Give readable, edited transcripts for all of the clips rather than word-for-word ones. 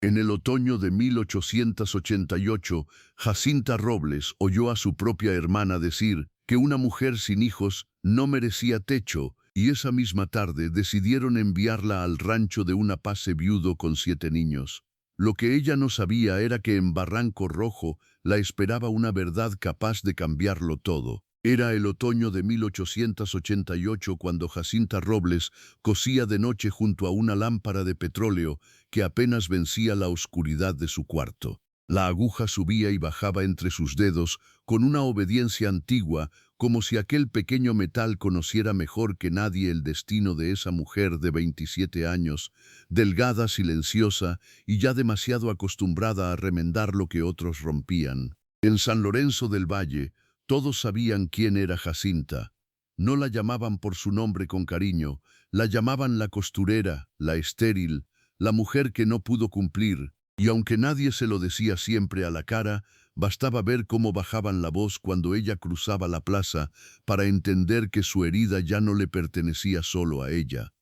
En el otoño de 1888, Jacinta Robles oyó a su propia hermana decir que una mujer sin hijos no merecía techo, y esa misma tarde decidieron enviarla al rancho de un apace viudo con 7 niños. Lo que ella no sabía era que en Barranco Rojo la esperaba una verdad capaz de cambiarlo todo. Era el otoño de 1888 cuando Jacinta Robles cosía de noche junto a una lámpara de petróleo que apenas vencía la oscuridad de su cuarto. La aguja subía y bajaba entre sus dedos con una obediencia antigua, como si aquel pequeño metal conociera mejor que nadie el destino de esa mujer de 27 años, delgada, silenciosa y ya demasiado acostumbrada a remendar lo que otros rompían. En San Lorenzo del Valle, todos sabían quién era Jacinta. No la llamaban por su nombre con cariño, la llamaban la costurera, la estéril, la mujer que no pudo cumplir, y aunque nadie se lo decía siempre a la cara, bastaba ver cómo bajaban la voz cuando ella cruzaba la plaza para entender que su herida ya no le pertenecía solo a ella.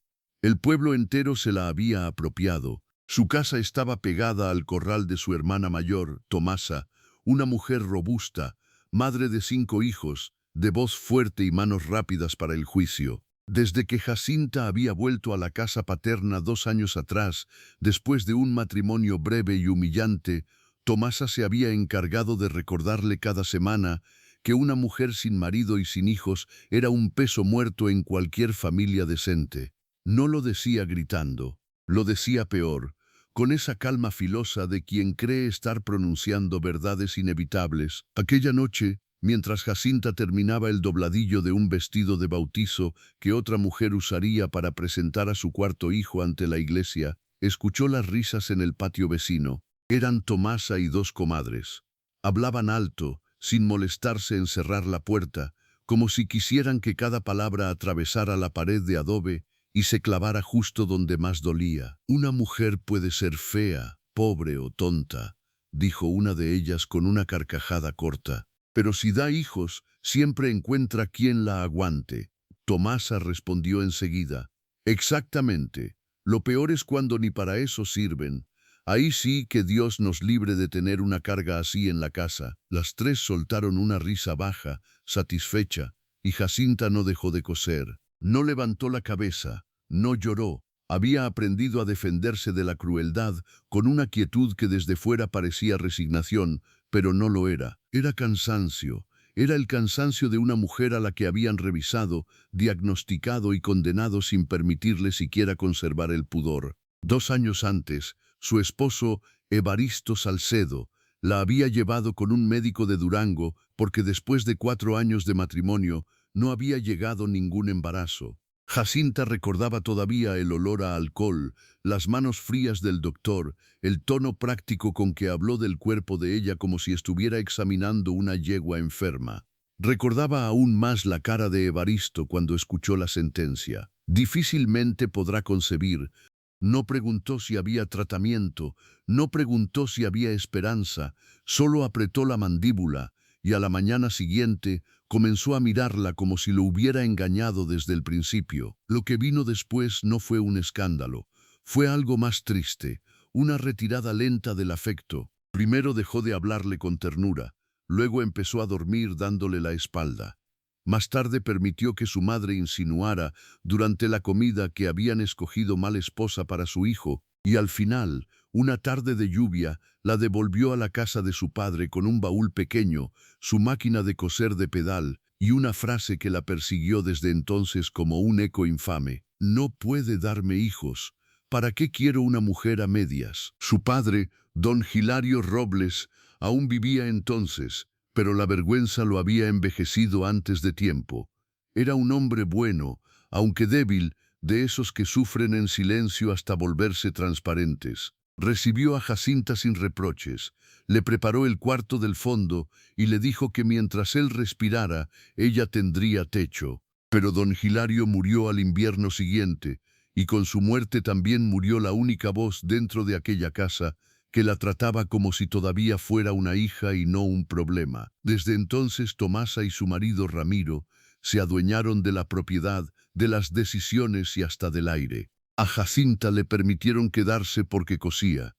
El pueblo entero se la había apropiado. Su casa estaba pegada al corral de su hermana mayor, Tomasa, una mujer robusta, madre de 5 hijos, de voz fuerte y manos rápidas para el juicio. Desde que Jacinta había vuelto a la casa paterna 2 años atrás, después de un matrimonio breve y humillante, Tomasa se había encargado de recordarle cada semana que una mujer sin marido y sin hijos era un peso muerto en cualquier familia decente. No lo decía gritando, lo decía peor, con esa calma filosa de quien cree estar pronunciando verdades inevitables. Aquella noche, mientras Jacinta terminaba el dobladillo de un vestido de bautizo que otra mujer usaría para presentar a su cuarto hijo ante la iglesia, escuchó las risas en el patio vecino. Eran Tomasa y 2 comadres. Hablaban alto, sin molestarse en cerrar la puerta, como si quisieran que cada palabra atravesara la pared de adobe y se clavara justo donde más dolía. Una mujer puede ser fea, pobre o tonta, dijo una de ellas con una carcajada corta, pero si da hijos, siempre encuentra quien la aguante. Tomasa respondió enseguida, exactamente, lo peor es cuando ni para eso sirven. Ahí sí que Dios nos libre de tener una carga así en la casa. Las 3 soltaron una risa baja, satisfecha, y Jacinta no dejó de coser. No levantó la cabeza, no lloró. Había aprendido a defenderse de la crueldad con una quietud que desde fuera parecía resignación, pero no lo era. Era cansancio. Era el cansancio de una mujer a la que habían revisado, diagnosticado y condenado sin permitirle siquiera conservar el pudor. 2 años antes, su esposo, Evaristo Salcedo, la había llevado con un médico de Durango porque después de 4 años de matrimonio no había llegado ningún embarazo. Jacinta recordaba todavía el olor a alcohol, las manos frías del doctor, el tono práctico con que habló del cuerpo de ella como si estuviera examinando una yegua enferma. Recordaba aún más la cara de Evaristo cuando escuchó la sentencia. Difícilmente podrá concebir. No preguntó si había tratamiento, no preguntó si había esperanza, solo apretó la mandíbula y a la mañana siguiente comenzó a mirarla como si lo hubiera engañado desde el principio. Lo que vino después no fue un escándalo, fue algo más triste, una retirada lenta del afecto. Primero dejó de hablarle con ternura, luego empezó a dormir dándole la espalda. Más tarde permitió que su madre insinuara durante la comida que habían escogido mal esposa para su hijo, y al final, una tarde de lluvia, la devolvió a la casa de su padre con un baúl pequeño, su máquina de coser de pedal, y una frase que la persiguió desde entonces como un eco infame. No puede darme hijos. ¿Para qué quiero una mujer a medias? Su padre, don Hilario Robles, aún vivía entonces, pero la vergüenza lo había envejecido antes de tiempo. Era un hombre bueno, aunque débil, de esos que sufren en silencio hasta volverse transparentes. Recibió a Jacinta sin reproches, le preparó el cuarto del fondo y le dijo que mientras él respirara, ella tendría techo. Pero don Hilario murió al invierno siguiente, y con su muerte también murió la única voz dentro de aquella casa que la trataba como si todavía fuera una hija y no un problema. Desde entonces Tomasa y su marido Ramiro se adueñaron de la propiedad, de las decisiones y hasta del aire. A Jacinta le permitieron quedarse porque cosía,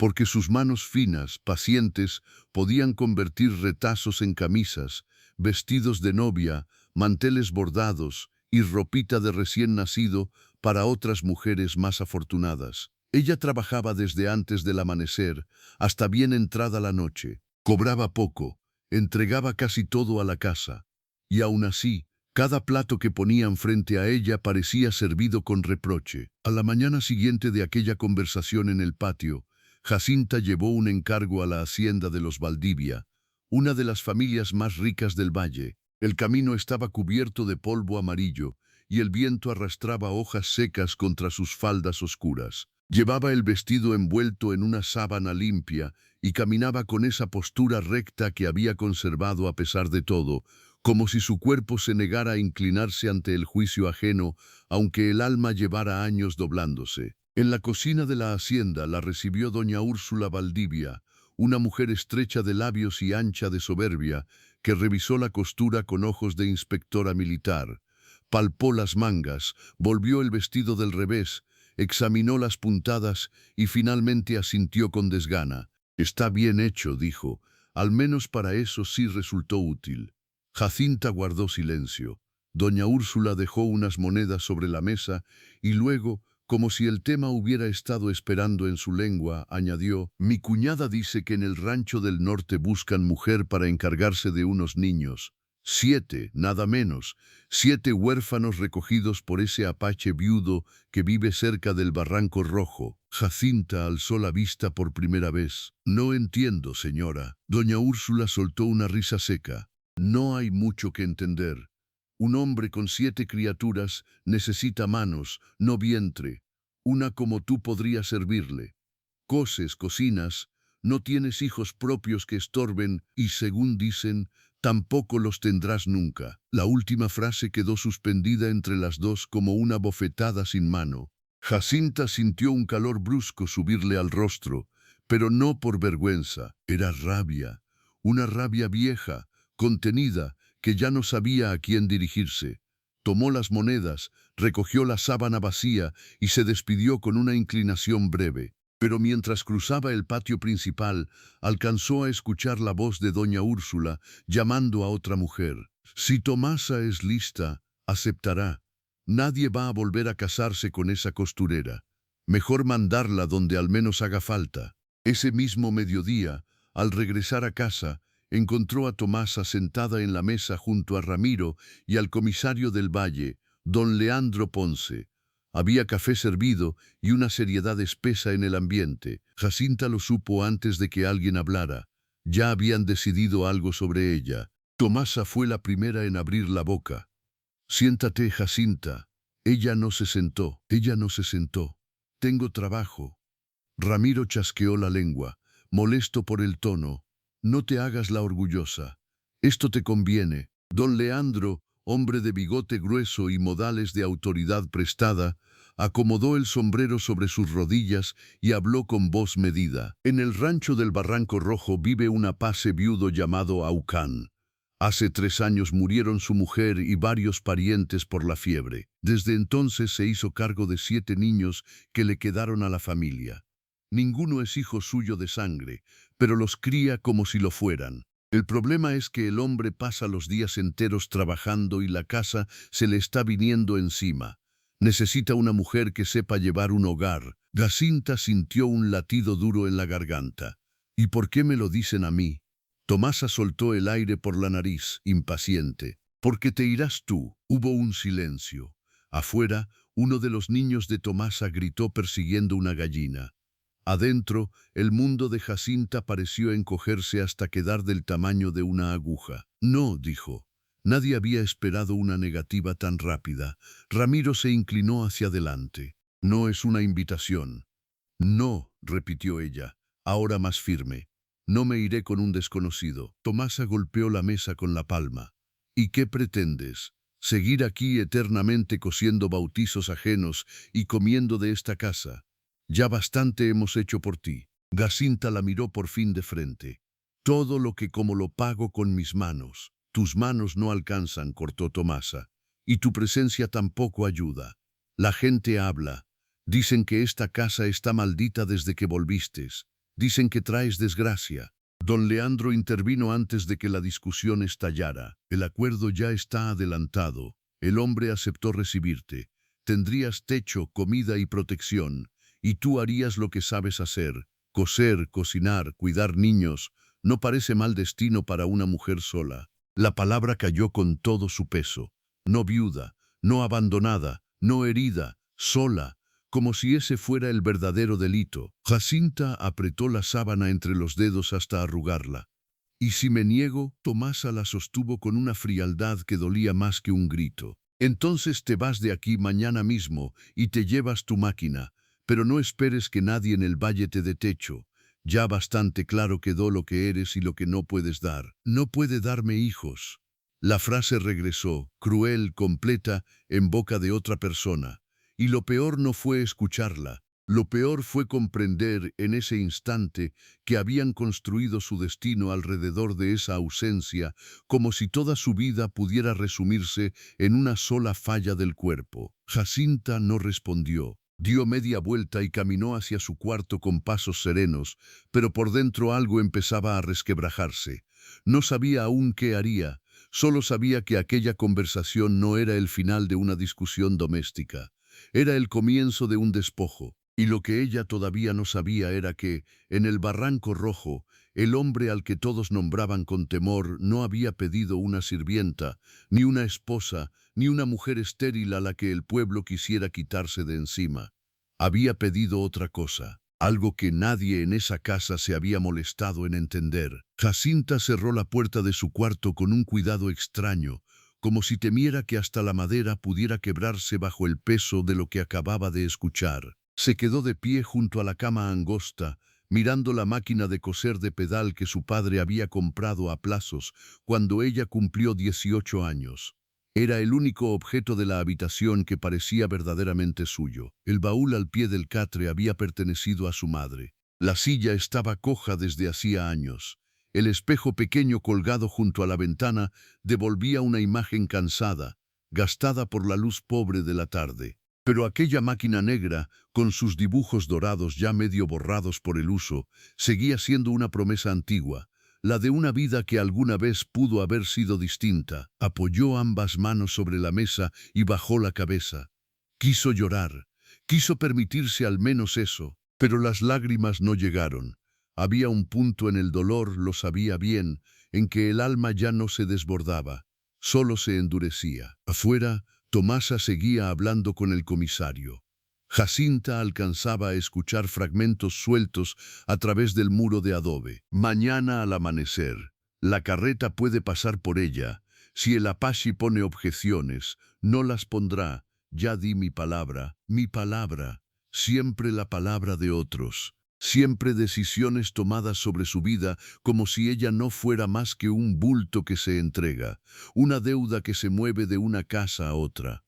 porque sus manos finas, pacientes, podían convertir retazos en camisas, vestidos de novia, manteles bordados y ropita de recién nacido para otras mujeres más afortunadas. Ella trabajaba desde antes del amanecer hasta bien entrada la noche. Cobraba poco, entregaba casi todo a la casa. Y aún así, cada plato que ponían frente a ella parecía servido con reproche. A la mañana siguiente de aquella conversación en el patio, Jacinta llevó un encargo a la hacienda de los Valdivia, una de las familias más ricas del valle. El camino estaba cubierto de polvo amarillo y el viento arrastraba hojas secas contra sus faldas oscuras. Llevaba el vestido envuelto en una sábana limpia y caminaba con esa postura recta que había conservado a pesar de todo, como si su cuerpo se negara a inclinarse ante el juicio ajeno, aunque el alma llevara años doblándose. En la cocina de la hacienda la recibió doña Úrsula Valdivia, una mujer estrecha de labios y ancha de soberbia, que revisó la costura con ojos de inspectora militar. Palpó las mangas, volvió el vestido del revés, examinó las puntadas y finalmente asintió con desgana. «Está bien hecho», dijo. «Al menos para eso sí resultó útil». Jacinta guardó silencio. Doña Úrsula dejó unas monedas sobre la mesa y luego, como si el tema hubiera estado esperando en su lengua, añadió: «Mi cuñada dice que en el rancho del norte buscan mujer para encargarse de unos niños. 7, nada menos, 7 huérfanos recogidos por ese apache viudo que vive cerca del Barranco Rojo». Jacinta alzó la vista por primera vez. «No entiendo, señora». Doña Úrsula soltó una risa seca. «No hay mucho que entender. Un hombre con 7 criaturas necesita manos, no vientre. Una como tú podría servirle. Coses, cocinas, no tienes hijos propios que estorben y, según dicen, tampoco los tendrás nunca». La última frase quedó suspendida entre las dos como una bofetada sin mano. Jacinta sintió un calor brusco subirle al rostro, pero no por vergüenza, era rabia, una rabia vieja, contenida, que ya no sabía a quién dirigirse. Tomó las monedas, recogió la sábana vacía y se despidió con una inclinación breve. Pero mientras cruzaba el patio principal, alcanzó a escuchar la voz de doña Úrsula llamando a otra mujer. «Si Tomasa es lista, aceptará. Nadie va a volver a casarse con esa costurera. Mejor mandarla donde al menos haga falta». Ese mismo mediodía, al regresar a casa, encontró a Tomasa sentada en la mesa junto a Ramiro y al comisario del Valle, don Leandro Ponce. Había café servido y una seriedad espesa en el ambiente. Jacinta lo supo antes de que alguien hablara. Ya habían decidido algo sobre ella. Tomasa fue la primera en abrir la boca. «Siéntate, Jacinta». Ella no se sentó. «Tengo trabajo». Ramiro chasqueó la lengua, molesto por el tono. «No te hagas la orgullosa. Esto te conviene». Don Leandro, hombre de bigote grueso y modales de autoridad prestada, acomodó el sombrero sobre sus rodillas y habló con voz medida. «En el rancho del Barranco Rojo vive un apace viudo llamado Aucán. Hace 3 años murieron su mujer y varios parientes por la fiebre. Desde entonces se hizo cargo de 7 niños que le quedaron a la familia. Ninguno es hijo suyo de sangre, pero los cría como si lo fueran. El problema es que el hombre pasa los días enteros trabajando y la casa se le está viniendo encima. Necesita una mujer que sepa llevar un hogar». Jacinta sintió un latido duro en la garganta. «¿Y por qué me lo dicen a mí?» Tomasa soltó el aire por la nariz, impaciente. «Porque te irás tú». Hubo un silencio. Afuera, uno de los niños de Tomasa gritó persiguiendo una gallina. Adentro, el mundo de Jacinta pareció encogerse hasta quedar del tamaño de una aguja. «No», dijo. Nadie había esperado una negativa tan rápida. Ramiro se inclinó hacia adelante. «No es una invitación». «No», repitió ella, ahora más firme. «No me iré con un desconocido». Tomasa golpeó la mesa con la palma. «¿Y qué pretendes? ¿Seguir aquí eternamente cosiendo bautizos ajenos y comiendo de esta casa? Ya bastante hemos hecho por ti». Jacinta la miró por fin de frente. «Todo lo que como lo pago con mis manos». «Tus manos no alcanzan», cortó Tomasa. «Y tu presencia tampoco ayuda. La gente habla. Dicen que esta casa está maldita desde que volvistes. Dicen que traes desgracia. Don Leandro intervino antes de que la discusión estallara. El acuerdo ya está adelantado. El hombre aceptó recibirte. Tendrías techo, comida y protección. Y tú harías lo que sabes hacer. Coser, cocinar, cuidar niños. No parece mal destino para una mujer sola. La palabra cayó con todo su peso. No viuda, no abandonada, no herida, sola, como si ese fuera el verdadero delito. Jacinta apretó la sábana entre los dedos hasta arrugarla. Y si me niego, Tomasa la sostuvo con una frialdad que dolía más que un grito. Entonces te vas de aquí mañana mismo y te llevas tu máquina, pero no esperes que nadie en el valle te dé techo. Ya bastante claro quedó lo que eres y lo que no puedes dar. No puede darme hijos. La frase regresó, cruel, completa, en boca de otra persona. Y lo peor no fue escucharla. Lo peor fue comprender en ese instante que habían construido su destino alrededor de esa ausencia, como si toda su vida pudiera resumirse en una sola falla del cuerpo. Jacinta no respondió. Dio media vuelta y caminó hacia su cuarto con pasos serenos, pero por dentro algo empezaba a resquebrajarse. No sabía aún qué haría, solo sabía que aquella conversación no era el final de una discusión doméstica. Era el comienzo de un despojo. Y lo que ella todavía no sabía era que, en el Barranco Rojo, el hombre al que todos nombraban con temor no había pedido una sirvienta, ni una esposa, ni una mujer estéril a la que el pueblo quisiera quitarse de encima. Había pedido otra cosa, algo que nadie en esa casa se había molestado en entender. Jacinta cerró la puerta de su cuarto con un cuidado extraño, como si temiera que hasta la madera pudiera quebrarse bajo el peso de lo que acababa de escuchar. Se quedó de pie junto a la cama angosta, mirando la máquina de coser de pedal que su padre había comprado a plazos cuando ella cumplió 18 años. Era el único objeto de la habitación que parecía verdaderamente suyo. El baúl al pie del catre había pertenecido a su madre. La silla estaba coja desde hacía años. El espejo pequeño colgado junto a la ventana devolvía una imagen cansada, gastada por la luz pobre de la tarde. Pero aquella máquina negra, con sus dibujos dorados ya medio borrados por el uso, seguía siendo una promesa antigua, la de una vida que alguna vez pudo haber sido distinta. Apoyó ambas manos sobre la mesa y bajó la cabeza. Quiso llorar, quiso permitirse al menos eso, pero las lágrimas no llegaron. Había un punto en el dolor, lo sabía bien, en que el alma ya no se desbordaba, solo se endurecía. Afuera, Tomasa seguía hablando con el comisario. Jacinta alcanzaba a escuchar fragmentos sueltos a través del muro de adobe. Mañana al amanecer, la carreta puede pasar por ella. Si el Apache pone objeciones, no las pondrá. Ya di mi palabra, siempre la palabra de otros. Siempre decisiones tomadas sobre su vida como si ella no fuera más que un bulto que se entrega, una deuda que se mueve de una casa a otra.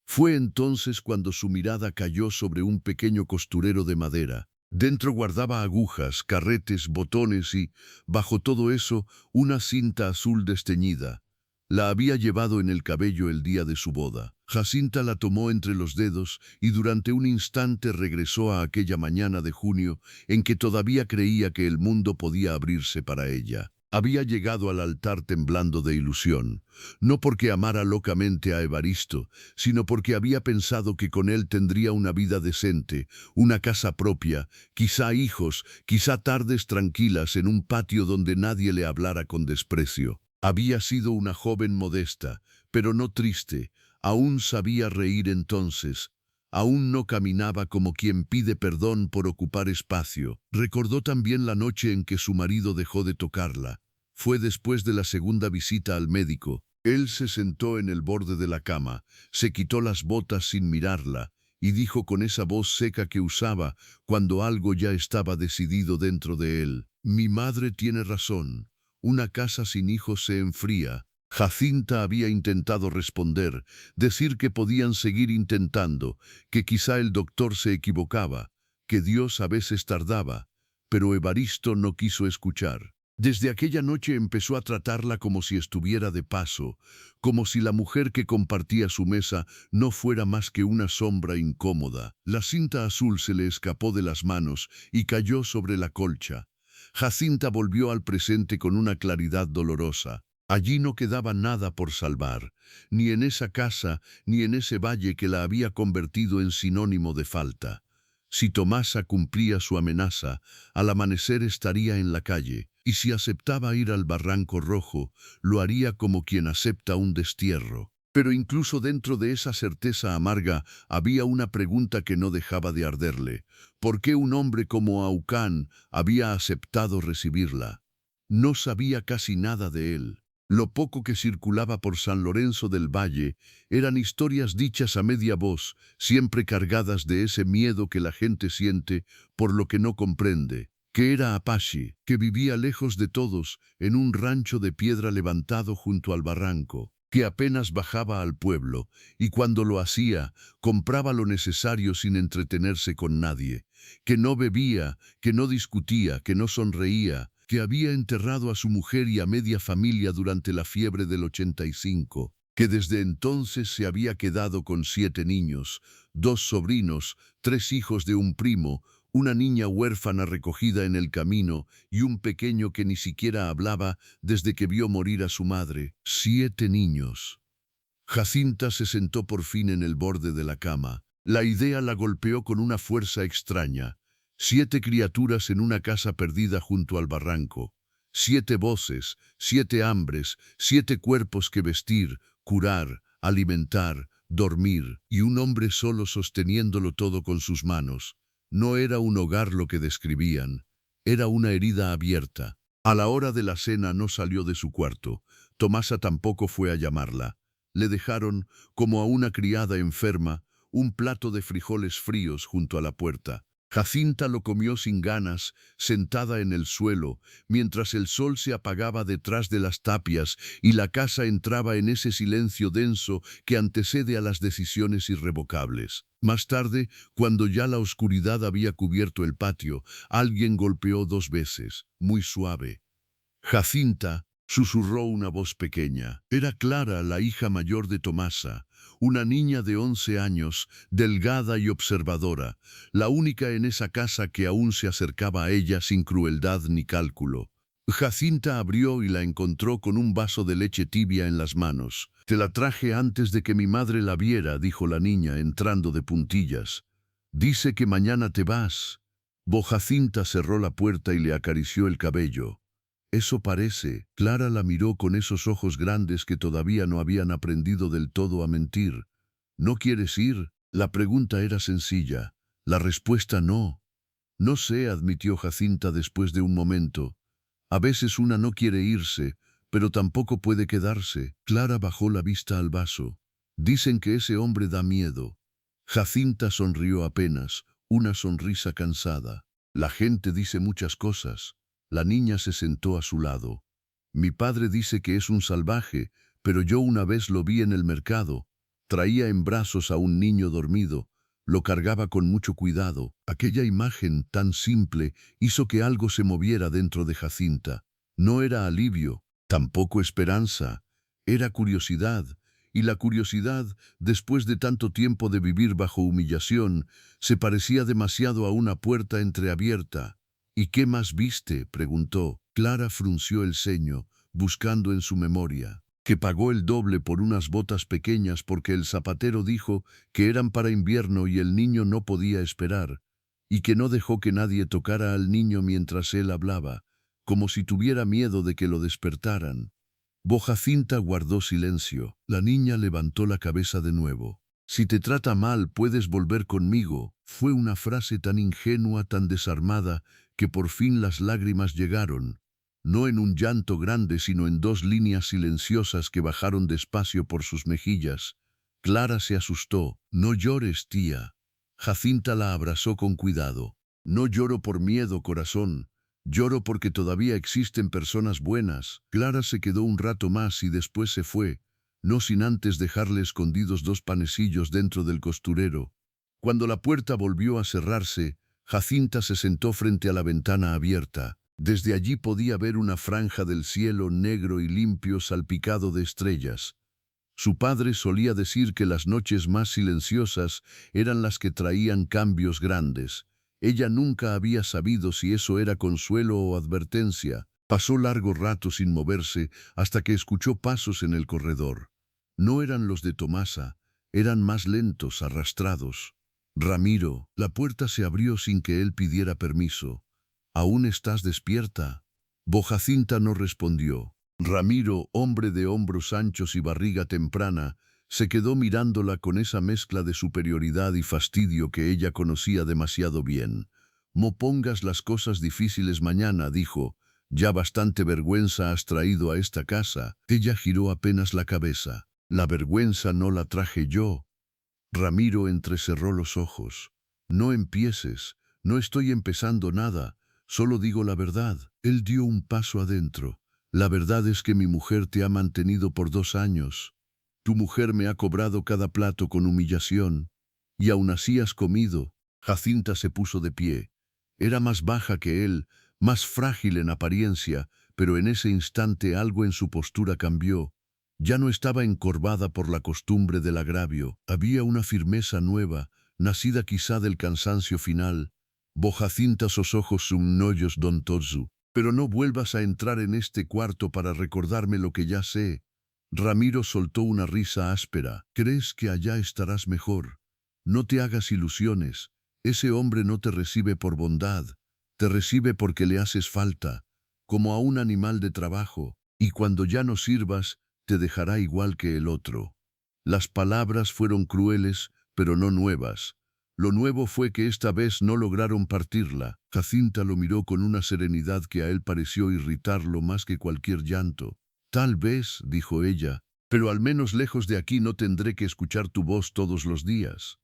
Fue entonces cuando su mirada cayó sobre un pequeño costurero de madera. Dentro guardaba agujas, carretes, botones y, bajo todo eso, una cinta azul desteñida. La había llevado en el cabello el día de su boda. Jacinta la tomó entre los dedos y durante un instante regresó a aquella mañana de junio en que todavía creía que el mundo podía abrirse para ella. Había llegado al altar temblando de ilusión, no porque amara locamente a Evaristo, sino porque había pensado que con él tendría una vida decente, una casa propia, quizá hijos, quizá tardes tranquilas en un patio donde nadie le hablara con desprecio. Había sido una joven modesta, pero no triste. Aún sabía reír entonces. Aún no caminaba como quien pide perdón por ocupar espacio. Recordó también la noche en que su marido dejó de tocarla. Fue después de la segunda visita al médico. Él se sentó en el borde de la cama, se quitó las botas sin mirarla y dijo con esa voz seca que usaba cuando algo ya estaba decidido dentro de él: «Mi madre tiene razón. Una casa sin hijos se enfría». Jacinta había intentado responder, decir que podían seguir intentando, que quizá el doctor se equivocaba, que Dios a veces tardaba, pero Evaristo no quiso escuchar. Desde aquella noche empezó a tratarla como si estuviera de paso, como si la mujer que compartía su mesa no fuera más que una sombra incómoda. La cinta azul se le escapó de las manos y cayó sobre la colcha. Jacinta volvió al presente con una claridad dolorosa. Allí no quedaba nada por salvar, ni en esa casa, ni en ese valle que la había convertido en sinónimo de falta. Si Tomasa cumplía su amenaza, al amanecer estaría en la calle, y si aceptaba ir al Barranco Rojo, lo haría como quien acepta un destierro. Pero incluso dentro de esa certeza amarga había una pregunta que no dejaba de arderle. ¿Por qué un hombre como Aucán había aceptado recibirla? No sabía casi nada de él. Lo poco que circulaba por San Lorenzo del Valle eran historias dichas a media voz, siempre cargadas de ese miedo que la gente siente por lo que no comprende, que era Apache, que vivía lejos de todos en un rancho de piedra levantado junto al barranco, que apenas bajaba al pueblo y cuando lo hacía compraba lo necesario sin entretenerse con nadie, que no bebía, que no discutía, que no sonreía, que había enterrado a su mujer y a media familia durante la fiebre del 85, que desde entonces se había quedado con 7 niños, 2 sobrinos, 3 hijos de un primo, una niña huérfana recogida en el camino y un pequeño que ni siquiera hablaba desde que vio morir a su madre. 7 niños. Jacinta se sentó por fin en el borde de la cama. La idea la golpeó con una fuerza extraña. 7 criaturas en una casa perdida junto al barranco. 7 voces, 7 hambres, 7 cuerpos que vestir, curar, alimentar, dormir, y un hombre solo sosteniéndolo todo con sus manos. No era un hogar lo que describían, era una herida abierta. A la hora de la cena no salió de su cuarto. Tomasa tampoco fue a llamarla. Le dejaron, como a una criada enferma, un plato de frijoles fríos junto a la puerta. Jacinta lo comió sin ganas, sentada en el suelo, mientras el sol se apagaba detrás de las tapias y la casa entraba en ese silencio denso que antecede a las decisiones irrevocables. Más tarde, cuando ya la oscuridad había cubierto el patio, alguien golpeó 2 veces, muy suave. Jacinta, susurró una voz pequeña. Era Clara, la hija mayor de Tomasa, una niña de 11 años, delgada y observadora, la única en esa casa que aún se acercaba a ella sin crueldad ni cálculo. Jacinta abrió y la encontró con un vaso de leche tibia en las manos. «Te la traje antes de que mi madre la viera», dijo la niña, entrando de puntillas. «Dice que mañana te vas». Jacinta cerró la puerta y le acarició el cabello. «Eso parece». Clara la miró con esos ojos grandes que todavía no habían aprendido del todo a mentir. «¿No quieres ir?» La pregunta era sencilla. La respuesta no. «No sé», admitió Jacinta después de un momento. «A veces una no quiere irse, pero tampoco puede quedarse». Clara bajó la vista al vaso. «Dicen que ese hombre da miedo». Jacinta sonrió apenas, una sonrisa cansada. «La gente dice muchas cosas». La niña se sentó a su lado. «Mi padre dice que es un salvaje, pero yo una vez lo vi en el mercado. Traía en brazos a un niño dormido. Lo cargaba con mucho cuidado. Aquella imagen tan simple hizo que algo se moviera dentro de Jacinta. No era alivio, tampoco esperanza. Era curiosidad. Y la curiosidad, después de tanto tiempo de vivir bajo humillación, se parecía demasiado a una puerta entreabierta. «¿Y qué más viste?», preguntó. Clara frunció el ceño, buscando en su memoria. «Que pagó el doble por unas botas pequeñas porque el zapatero dijo que eran para invierno y el niño no podía esperar, y que no dejó que nadie tocara al niño mientras él hablaba, como si tuviera miedo de que lo despertaran». Jacinta guardó silencio. La niña levantó la cabeza de nuevo. «Si te trata mal, puedes volver conmigo». Fue una frase tan ingenua, tan desarmada, que por fin las lágrimas llegaron, no en un llanto grande, sino en 2 líneas silenciosas que bajaron despacio por sus mejillas. Clara se asustó. «No llores, tía». Jacinta la abrazó con cuidado. «No lloro por miedo, corazón. Lloro porque todavía existen personas buenas». Clara se quedó un rato más y después se fue, no sin antes dejarle escondidos 2 panecillos dentro del costurero. Cuando la puerta volvió a cerrarse, Jacinta se sentó frente a la ventana abierta. Desde allí podía ver una franja del cielo negro y limpio salpicado de estrellas. Su padre solía decir que las noches más silenciosas eran las que traían cambios grandes. Ella nunca había sabido si eso era consuelo o advertencia. Pasó largo rato sin moverse hasta que escuchó pasos en el corredor. No eran los de Tomasa, eran más lentos, arrastrados. Ramiro, la puerta se abrió sin que él pidiera permiso. ¿Aún estás despierta? Jacinta no respondió. Ramiro, hombre de hombros anchos y barriga temprana, se quedó mirándola con esa mezcla de superioridad y fastidio que ella conocía demasiado bien. «No pongas las cosas difíciles mañana», dijo. «Ya bastante vergüenza has traído a esta casa». Ella giró apenas la cabeza. «La vergüenza no la traje yo». Ramiro entrecerró los ojos. «No empieces, no estoy empezando nada, solo digo la verdad». Él dio un paso adentro. «La verdad es que mi mujer te ha mantenido por 2 años. Tu mujer me ha cobrado cada plato con humillación. Y aún así has comido». Jacinta se puso de pie. Era más baja que él, más frágil en apariencia, pero en ese instante algo en su postura cambió. Ya no estaba encorvada por la costumbre del agravio. Había una firmeza nueva, nacida quizá del cansancio final. «Jacinta, sos ojos somnollos don Tozu. Pero no vuelvas a entrar en este cuarto para recordarme lo que ya sé». Ramiro soltó una risa áspera. «¿Crees que allá estarás mejor? No te hagas ilusiones. Ese hombre no te recibe por bondad. Te recibe porque le haces falta, como a un animal de trabajo. Y cuando ya no sirvas, te dejará igual que el otro». Las palabras fueron crueles, pero no nuevas. Lo nuevo fue que esta vez no lograron partirla. Jacinta lo miró con una serenidad que a él pareció irritarlo más que cualquier llanto. «Tal vez», dijo ella, «pero al menos lejos de aquí no tendré que escuchar tu voz todos los días».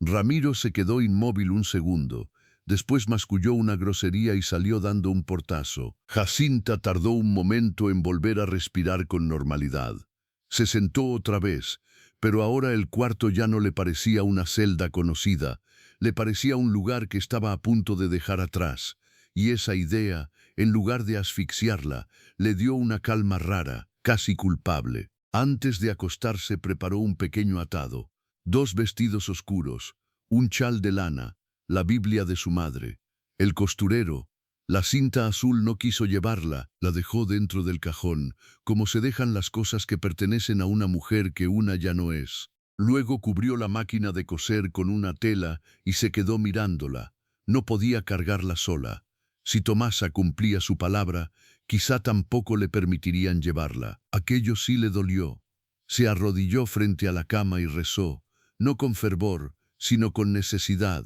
Ramiro se quedó inmóvil un segundo. Después masculló una grosería y salió dando un portazo. Jacinta tardó un momento en volver a respirar con normalidad. Se sentó otra vez, pero ahora el cuarto ya no le parecía una celda conocida, le parecía un lugar que estaba a punto de dejar atrás, y esa idea, en lugar de asfixiarla, le dio una calma rara, casi culpable. Antes de acostarse preparó un pequeño atado, 2 vestidos oscuros, un chal de lana, la Biblia de su madre. El costurero, la cinta azul no quiso llevarla, la dejó dentro del cajón, como se dejan las cosas que pertenecen a una mujer que una ya no es. Luego cubrió la máquina de coser con una tela y se quedó mirándola. No podía cargarla sola. Si Tomasa cumplía su palabra, quizá tampoco le permitirían llevarla. Aquello sí le dolió. Se arrodilló frente a la cama y rezó, no con fervor, sino con necesidad.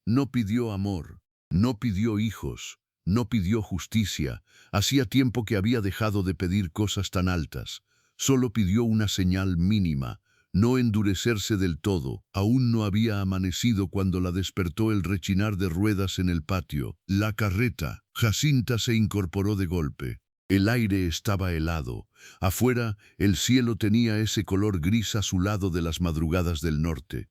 No pidió amor, no pidió hijos, no pidió justicia. Hacía tiempo que había dejado de pedir cosas tan altas. Solo pidió una señal mínima, no endurecerse del todo. Aún no había amanecido cuando la despertó el rechinar de ruedas en el patio. La carreta. Jacinta se incorporó de golpe. El aire estaba helado. Afuera, el cielo tenía ese color gris azulado de las madrugadas del norte.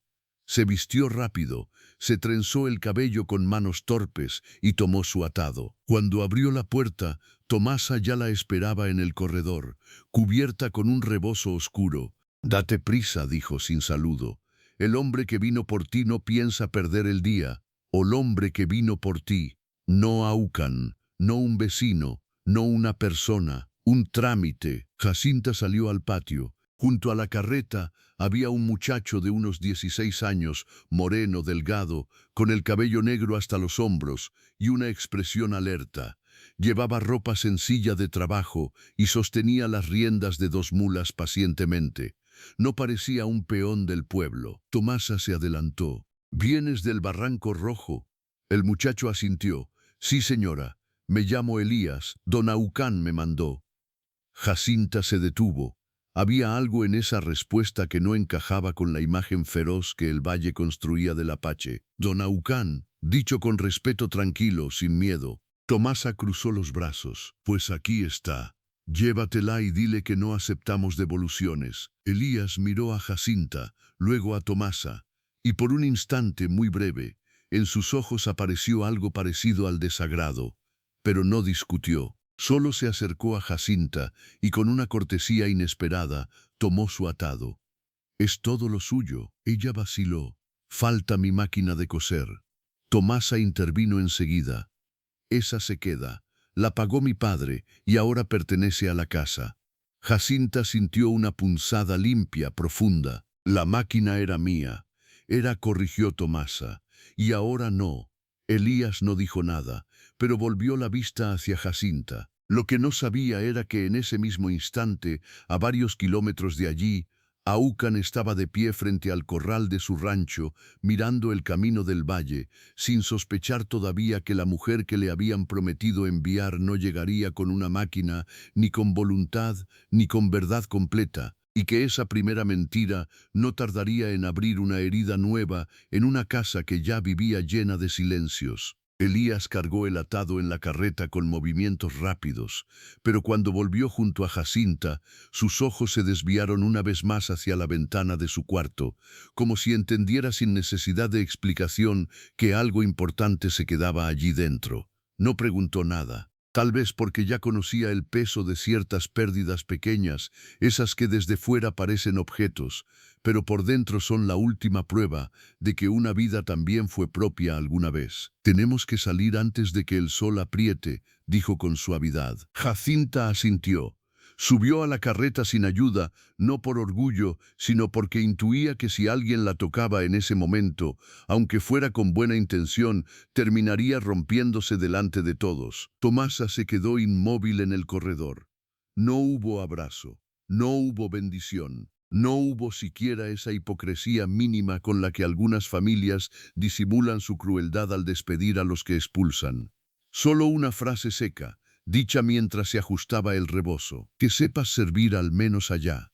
Se vistió rápido, se trenzó el cabello con manos torpes y tomó su atado. Cuando abrió la puerta, Tomasa ya la esperaba en el corredor, cubierta con un rebozo oscuro. «Date prisa», dijo sin saludo. «El hombre que vino por ti no piensa perder el día. O el hombre que vino por ti, no Aucan, no un vecino, no una persona, un trámite». Jacinta salió al patio. Junto a la carreta había un muchacho de unos 16 años, moreno, delgado, con el cabello negro hasta los hombros y una expresión alerta. Llevaba ropa sencilla de trabajo y sostenía las riendas de 2 mulas pacientemente. No parecía un peón del pueblo. Tomasa se adelantó. «¿Vienes del Barranco Rojo?» El muchacho asintió. «Sí, señora. Me llamo Elías. Don Aucán me mandó». Jacinta se detuvo. Había algo en esa respuesta que no encajaba con la imagen feroz que el valle construía del Apache. «Don Aucán», dicho con respeto tranquilo, sin miedo. Tomasa cruzó los brazos. «Pues aquí está. Llévatela y dile que no aceptamos devoluciones». Elías miró a Jacinta, luego a Tomasa, y por un instante muy breve, en sus ojos apareció algo parecido al desagrado. pero no discutió. Solo se acercó a Jacinta y con una cortesía inesperada tomó su atado. «Es todo lo suyo», ella vaciló. «Falta mi máquina de coser». Tomasa intervino enseguida. «Esa se queda. La pagó mi padre y ahora pertenece a la casa». Jacinta sintió una punzada limpia, profunda. «La máquina era mía». Corrigió Tomasa. «Y ahora no». Elías no dijo nada, pero volvió la vista hacia Jacinta. Lo que no sabía era que en ese mismo instante, a varios kilómetros de allí, Aucan estaba de pie frente al corral de su rancho, mirando el camino del valle, sin sospechar todavía que la mujer que le habían prometido enviar no llegaría con una máquina, ni con voluntad, ni con verdad completa, y que esa primera mentira no tardaría en abrir una herida nueva en una casa que ya vivía llena de silencios. Elías cargó el atado en la carreta con movimientos rápidos, pero cuando volvió junto a Jacinta, sus ojos se desviaron una vez más hacia la ventana de su cuarto, como si entendiera sin necesidad de explicación que algo importante se quedaba allí dentro. No preguntó nada. Tal vez porque ya conocía el peso de ciertas pérdidas pequeñas, esas que desde fuera parecen objetos, pero por dentro son la última prueba de que una vida también fue propia alguna vez. «Tenemos que salir antes de que el sol apriete», dijo con suavidad. Jacinta asintió. Subió a la carreta sin ayuda, no por orgullo, sino porque intuía que si alguien la tocaba en ese momento, aunque fuera con buena intención, terminaría rompiéndose delante de todos. Tomasa se quedó inmóvil en el corredor. No hubo abrazo, no hubo bendición. No hubo siquiera esa hipocresía mínima con la que algunas familias disimulan su crueldad al despedir a los que expulsan. Solo una frase seca, dicha mientras se ajustaba el rebozo: «Que sepas servir al menos allá».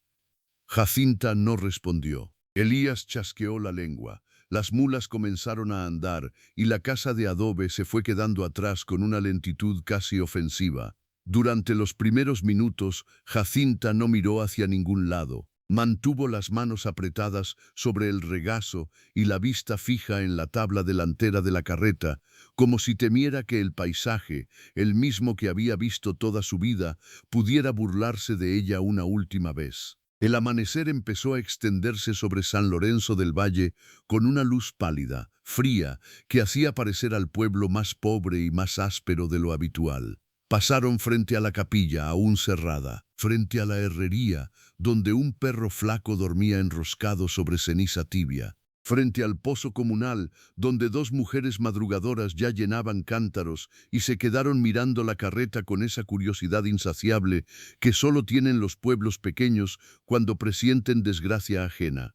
Jacinta no respondió. Elías chasqueó la lengua. Las mulas comenzaron a andar y la casa de adobe se fue quedando atrás con una lentitud casi ofensiva. Durante los primeros minutos, Jacinta no miró hacia ningún lado. Mantuvo las manos apretadas sobre el regazo y la vista fija en la tabla delantera de la carreta, como si temiera que el paisaje, el mismo que había visto toda su vida, pudiera burlarse de ella una última vez. El amanecer empezó a extenderse sobre San Lorenzo del Valle con una luz pálida, fría, que hacía parecer al pueblo más pobre y más áspero de lo habitual. Pasaron frente a la capilla, aún cerrada, frente a la herrería, donde un perro flaco dormía enroscado sobre ceniza tibia, frente al pozo comunal, donde dos mujeres madrugadoras ya llenaban cántaros y se quedaron mirando la carreta con esa curiosidad insaciable que solo tienen los pueblos pequeños cuando presienten desgracia ajena.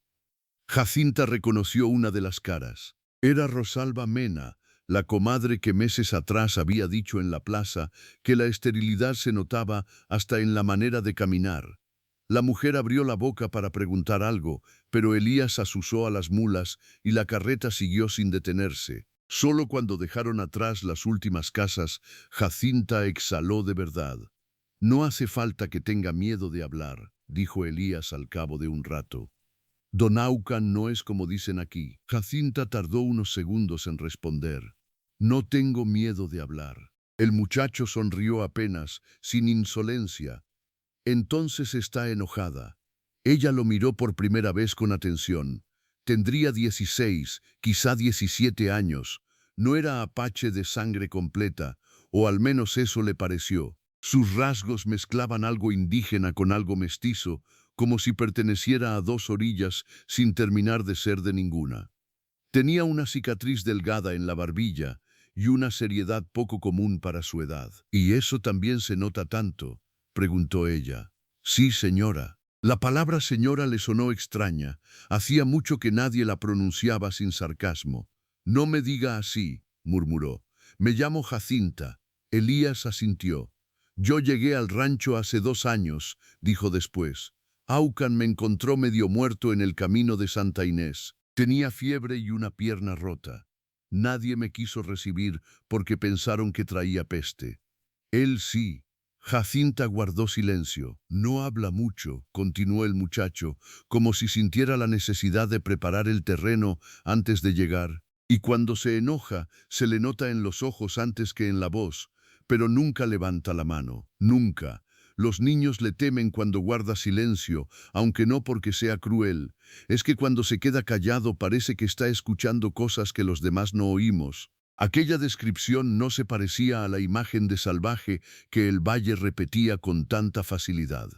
Jacinta reconoció una de las caras. Era Rosalba Mena, la comadre que meses atrás había dicho en la plaza que la esterilidad se notaba hasta en la manera de caminar. La mujer abrió la boca para preguntar algo, pero Elías asusó a las mulas y la carreta siguió sin detenerse. Solo cuando dejaron atrás las últimas casas, Jacinta exhaló de verdad. «No hace falta que tenga miedo de hablar», dijo Elías al cabo de un rato. «Don Aucan no es como dicen aquí». Jacinta tardó unos segundos en responder. «No tengo miedo de hablar». El muchacho sonrió apenas, sin insolencia. «Entonces está enojada». Ella lo miró por primera vez con atención. Tendría 16, quizá 17 años. No era apache de sangre completa, o al menos eso le pareció. Sus rasgos mezclaban algo indígena con algo mestizo, como si perteneciera a dos orillas sin terminar de ser de ninguna. Tenía una cicatriz delgada en la barbilla y una seriedad poco común para su edad. «¿Y eso también se nota tanto?», preguntó ella. «Sí, señora». La palabra señora le sonó extraña. Hacía mucho que nadie la pronunciaba sin sarcasmo. «No me diga así», murmuró. «Me llamo Jacinta». Elías asintió. «Yo llegué al rancho hace 2 años», dijo después. «Aucan me encontró medio muerto en el camino de Santa Inés. Tenía fiebre y una pierna rota. Nadie me quiso recibir porque pensaron que traía peste. Él sí». Jacinta guardó silencio. «No habla mucho», continuó el muchacho, como si sintiera la necesidad de preparar el terreno antes de llegar. «Y cuando se enoja, se le nota en los ojos antes que en la voz, pero nunca levanta la mano, nunca. Los niños le temen cuando guarda silencio, aunque no porque sea cruel. Es que cuando se queda callado parece que está escuchando cosas que los demás no oímos. Aquella descripción no se parecía a la imagen de salvaje que el valle repetía con tanta facilidad.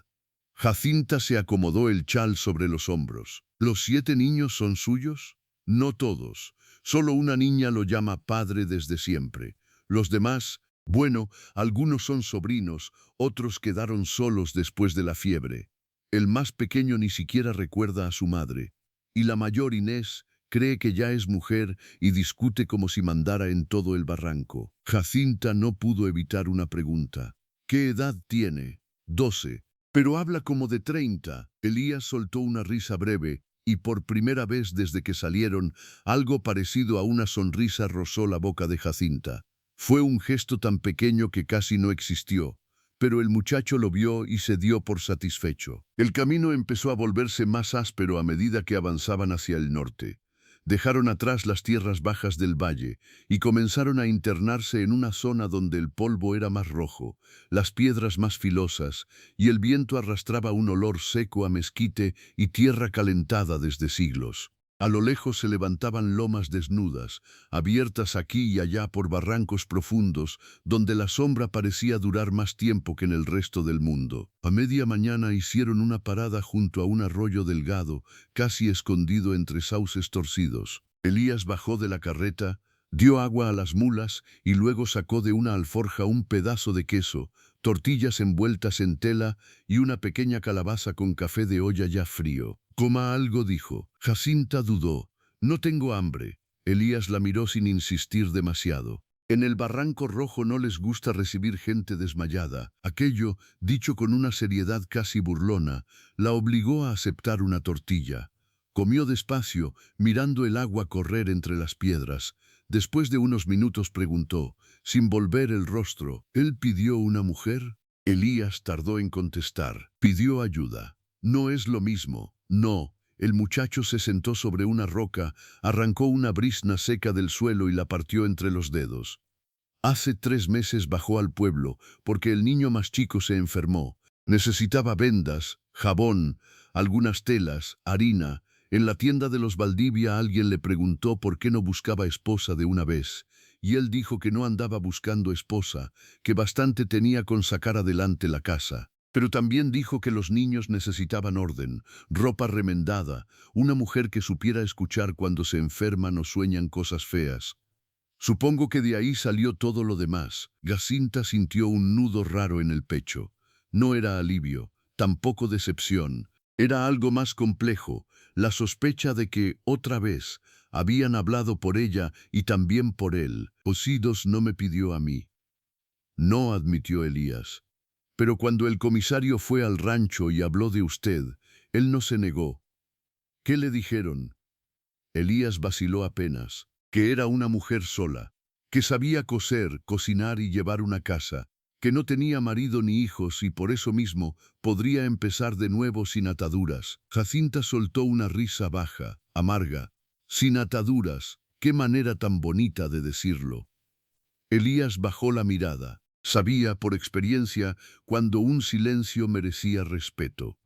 Jacinta se acomodó el chal sobre los hombros. ¿Los 7 niños son suyos? No todos. Solo una niña lo llama padre desde siempre. Los demás, bueno, algunos son sobrinos, otros quedaron solos después de la fiebre. El más pequeño ni siquiera recuerda a su madre. Y la mayor, Inés, cree que ya es mujer y discute como si mandara en todo el barranco. Jacinta no pudo evitar una pregunta. ¿Qué edad tiene? 12. Pero habla como de 30. Elías soltó una risa breve y por primera vez desde que salieron, algo parecido a una sonrisa rozó la boca de Jacinta. Fue un gesto tan pequeño que casi no existió, pero el muchacho lo vio y se dio por satisfecho. El camino empezó a volverse más áspero a medida que avanzaban hacia el norte. Dejaron atrás las tierras bajas del valle y comenzaron a internarse en una zona donde el polvo era más rojo, las piedras más filosas y el viento arrastraba un olor seco a mezquite y tierra calentada desde siglos. A lo lejos se levantaban lomas desnudas, abiertas aquí y allá por barrancos profundos, donde la sombra parecía durar más tiempo que en el resto del mundo. A media mañana hicieron una parada junto a un arroyo delgado, casi escondido entre sauces torcidos. Elías bajó de la carreta, dio agua a las mulas y luego sacó de una alforja un pedazo de queso, tortillas envueltas en tela y una pequeña calabaza con café de olla ya frío. «Coma algo», dijo. Jacinta dudó. «No tengo hambre». Elías la miró sin insistir demasiado. En el barranco rojo no les gusta recibir gente desmayada. Aquello, dicho con una seriedad casi burlona, la obligó a aceptar una tortilla. Comió despacio, mirando el agua correr entre las piedras. Después de unos minutos preguntó, sin volver el rostro, «¿Él pidió una mujer?» Elías tardó en contestar. «Pidió ayuda». «No es lo mismo». «No». El muchacho se sentó sobre una roca, arrancó una brizna seca del suelo y la partió entre los dedos. Hace 3 meses bajó al pueblo, porque el niño más chico se enfermó. Necesitaba vendas, jabón, algunas telas, harina. En la tienda de los Valdivia alguien le preguntó por qué no buscaba esposa de una vez, y él dijo que no andaba buscando esposa, que bastante tenía con sacar adelante la casa. Pero también dijo que los niños necesitaban orden, ropa remendada, una mujer que supiera escuchar cuando se enferman o sueñan cosas feas. Supongo que de ahí salió todo lo demás. Jacinta sintió un nudo raro en el pecho. No era alivio, tampoco decepción. Era algo más complejo, la sospecha de que, otra vez, habían hablado por ella y también por él. «Osidos no me pidió a mí». «No», admitió Elías. «Pero cuando el comisario fue al rancho y habló de usted, él no se negó». «¿Qué le dijeron?» Elías vaciló apenas. Que era una mujer sola, que sabía coser, cocinar y llevar una casa, que no tenía marido ni hijos y por eso mismo podría empezar de nuevo sin ataduras. Jacinta soltó una risa baja, amarga. «Sin ataduras», qué manera tan bonita de decirlo. Elías bajó la mirada. Sabía, por experiencia, cuando un silencio merecía respeto.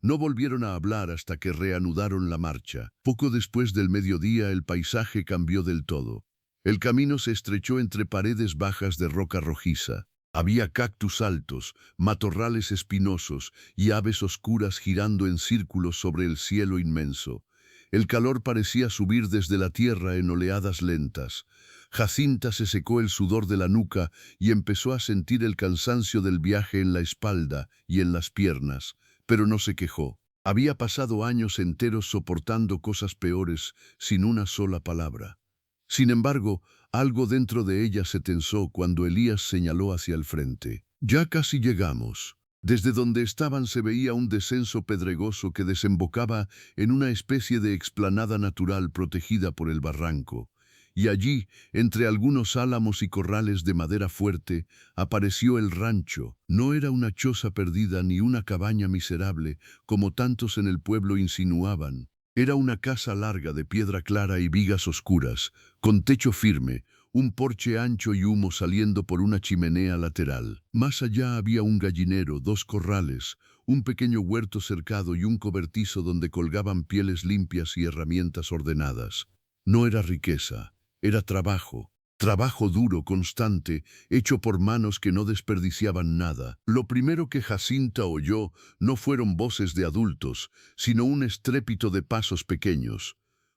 No volvieron a hablar hasta que reanudaron la marcha. Poco después del mediodía el paisaje cambió del todo. El camino se estrechó entre paredes bajas de roca rojiza. Había cactus altos, matorrales espinosos y aves oscuras girando en círculos sobre el cielo inmenso. El calor parecía subir desde la tierra en oleadas lentas. Jacinta se secó el sudor de la nuca y empezó a sentir el cansancio del viaje en la espalda y en las piernas, pero no se quejó. Había pasado años enteros soportando cosas peores sin una sola palabra. Sin embargo, algo dentro de ella se tensó cuando Elías señaló hacia el frente. «Ya casi llegamos». Desde donde estaban se veía un descenso pedregoso que desembocaba en una especie de explanada natural protegida por el barranco. Y allí, entre algunos álamos y corrales de madera fuerte, apareció el rancho. No era una choza perdida ni una cabaña miserable, como tantos en el pueblo insinuaban. Era una casa larga de piedra clara y vigas oscuras, con techo firme, un porche ancho y humo saliendo por una chimenea lateral. Más allá había un gallinero, 2 corrales, un pequeño huerto cercado y un cobertizo donde colgaban pieles limpias y herramientas ordenadas. No era riqueza, era trabajo. Trabajo duro, constante, hecho por manos que no desperdiciaban nada. Lo primero que Jacinta oyó no fueron voces de adultos, sino un estrépito de pasos pequeños.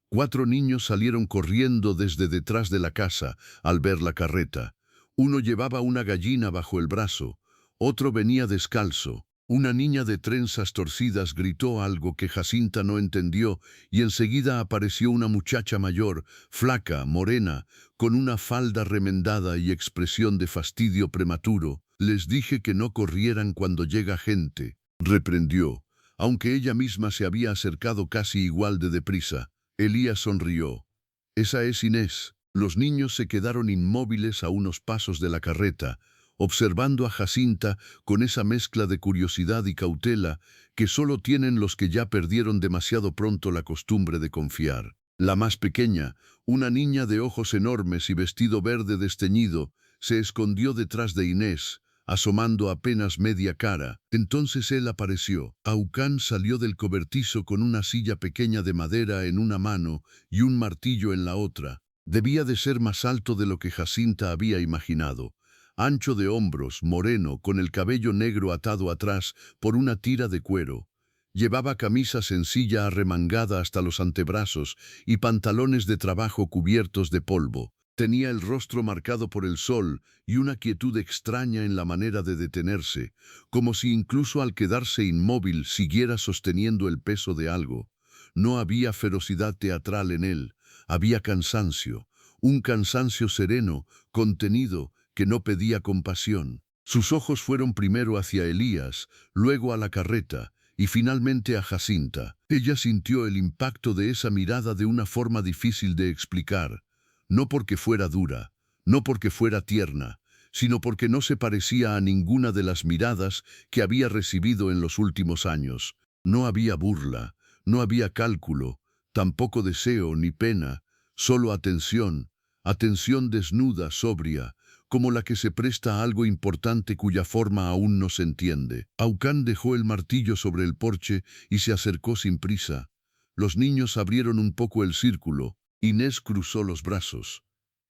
4 niños salieron corriendo desde detrás de la casa al ver la carreta. Uno llevaba una gallina bajo el brazo, otro venía descalzo. Una niña de trenzas torcidas gritó algo que Jacinta no entendió y enseguida apareció una muchacha mayor, flaca, morena, con una falda remendada y expresión de fastidio prematuro. Les dije que no corrieran cuando llega gente, reprendió, aunque ella misma se había acercado casi igual de deprisa. Elías sonrió. Esa es Inés. Los niños se quedaron inmóviles a unos pasos de la carreta, observando a Jacinta con esa mezcla de curiosidad y cautela que solo tienen los que ya perdieron demasiado pronto la costumbre de confiar. La más pequeña, una niña de ojos enormes y vestido verde desteñido, se escondió detrás de Inés, asomando apenas media cara. Entonces él apareció. Aucán salió del cobertizo con una silla pequeña de madera en una mano y un martillo en la otra. Debía de ser más alto de lo que Jacinta había imaginado. Ancho de hombros, moreno, con el cabello negro atado atrás por una tira de cuero. Llevaba camisa sencilla arremangada hasta los antebrazos y pantalones de trabajo cubiertos de polvo. Tenía el rostro marcado por el sol y una quietud extraña en la manera de detenerse, como si incluso al quedarse inmóvil siguiera sosteniendo el peso de algo. No había ferocidad teatral en él, había cansancio, un cansancio sereno, contenido, que no pedía compasión. Sus ojos fueron primero hacia Elías, luego a la carreta y finalmente a Jacinta. Ella sintió el impacto de esa mirada de una forma difícil de explicar, no porque fuera dura, no porque fuera tierna, sino porque no se parecía a ninguna de las miradas que había recibido en los últimos años. No había burla, no había cálculo, tampoco deseo ni pena, solo atención, atención desnuda, sobria, como la que se presta a algo importante cuya forma aún no se entiende. Aucán dejó el martillo sobre el porche y se acercó sin prisa. Los niños abrieron un poco el círculo. Inés cruzó los brazos.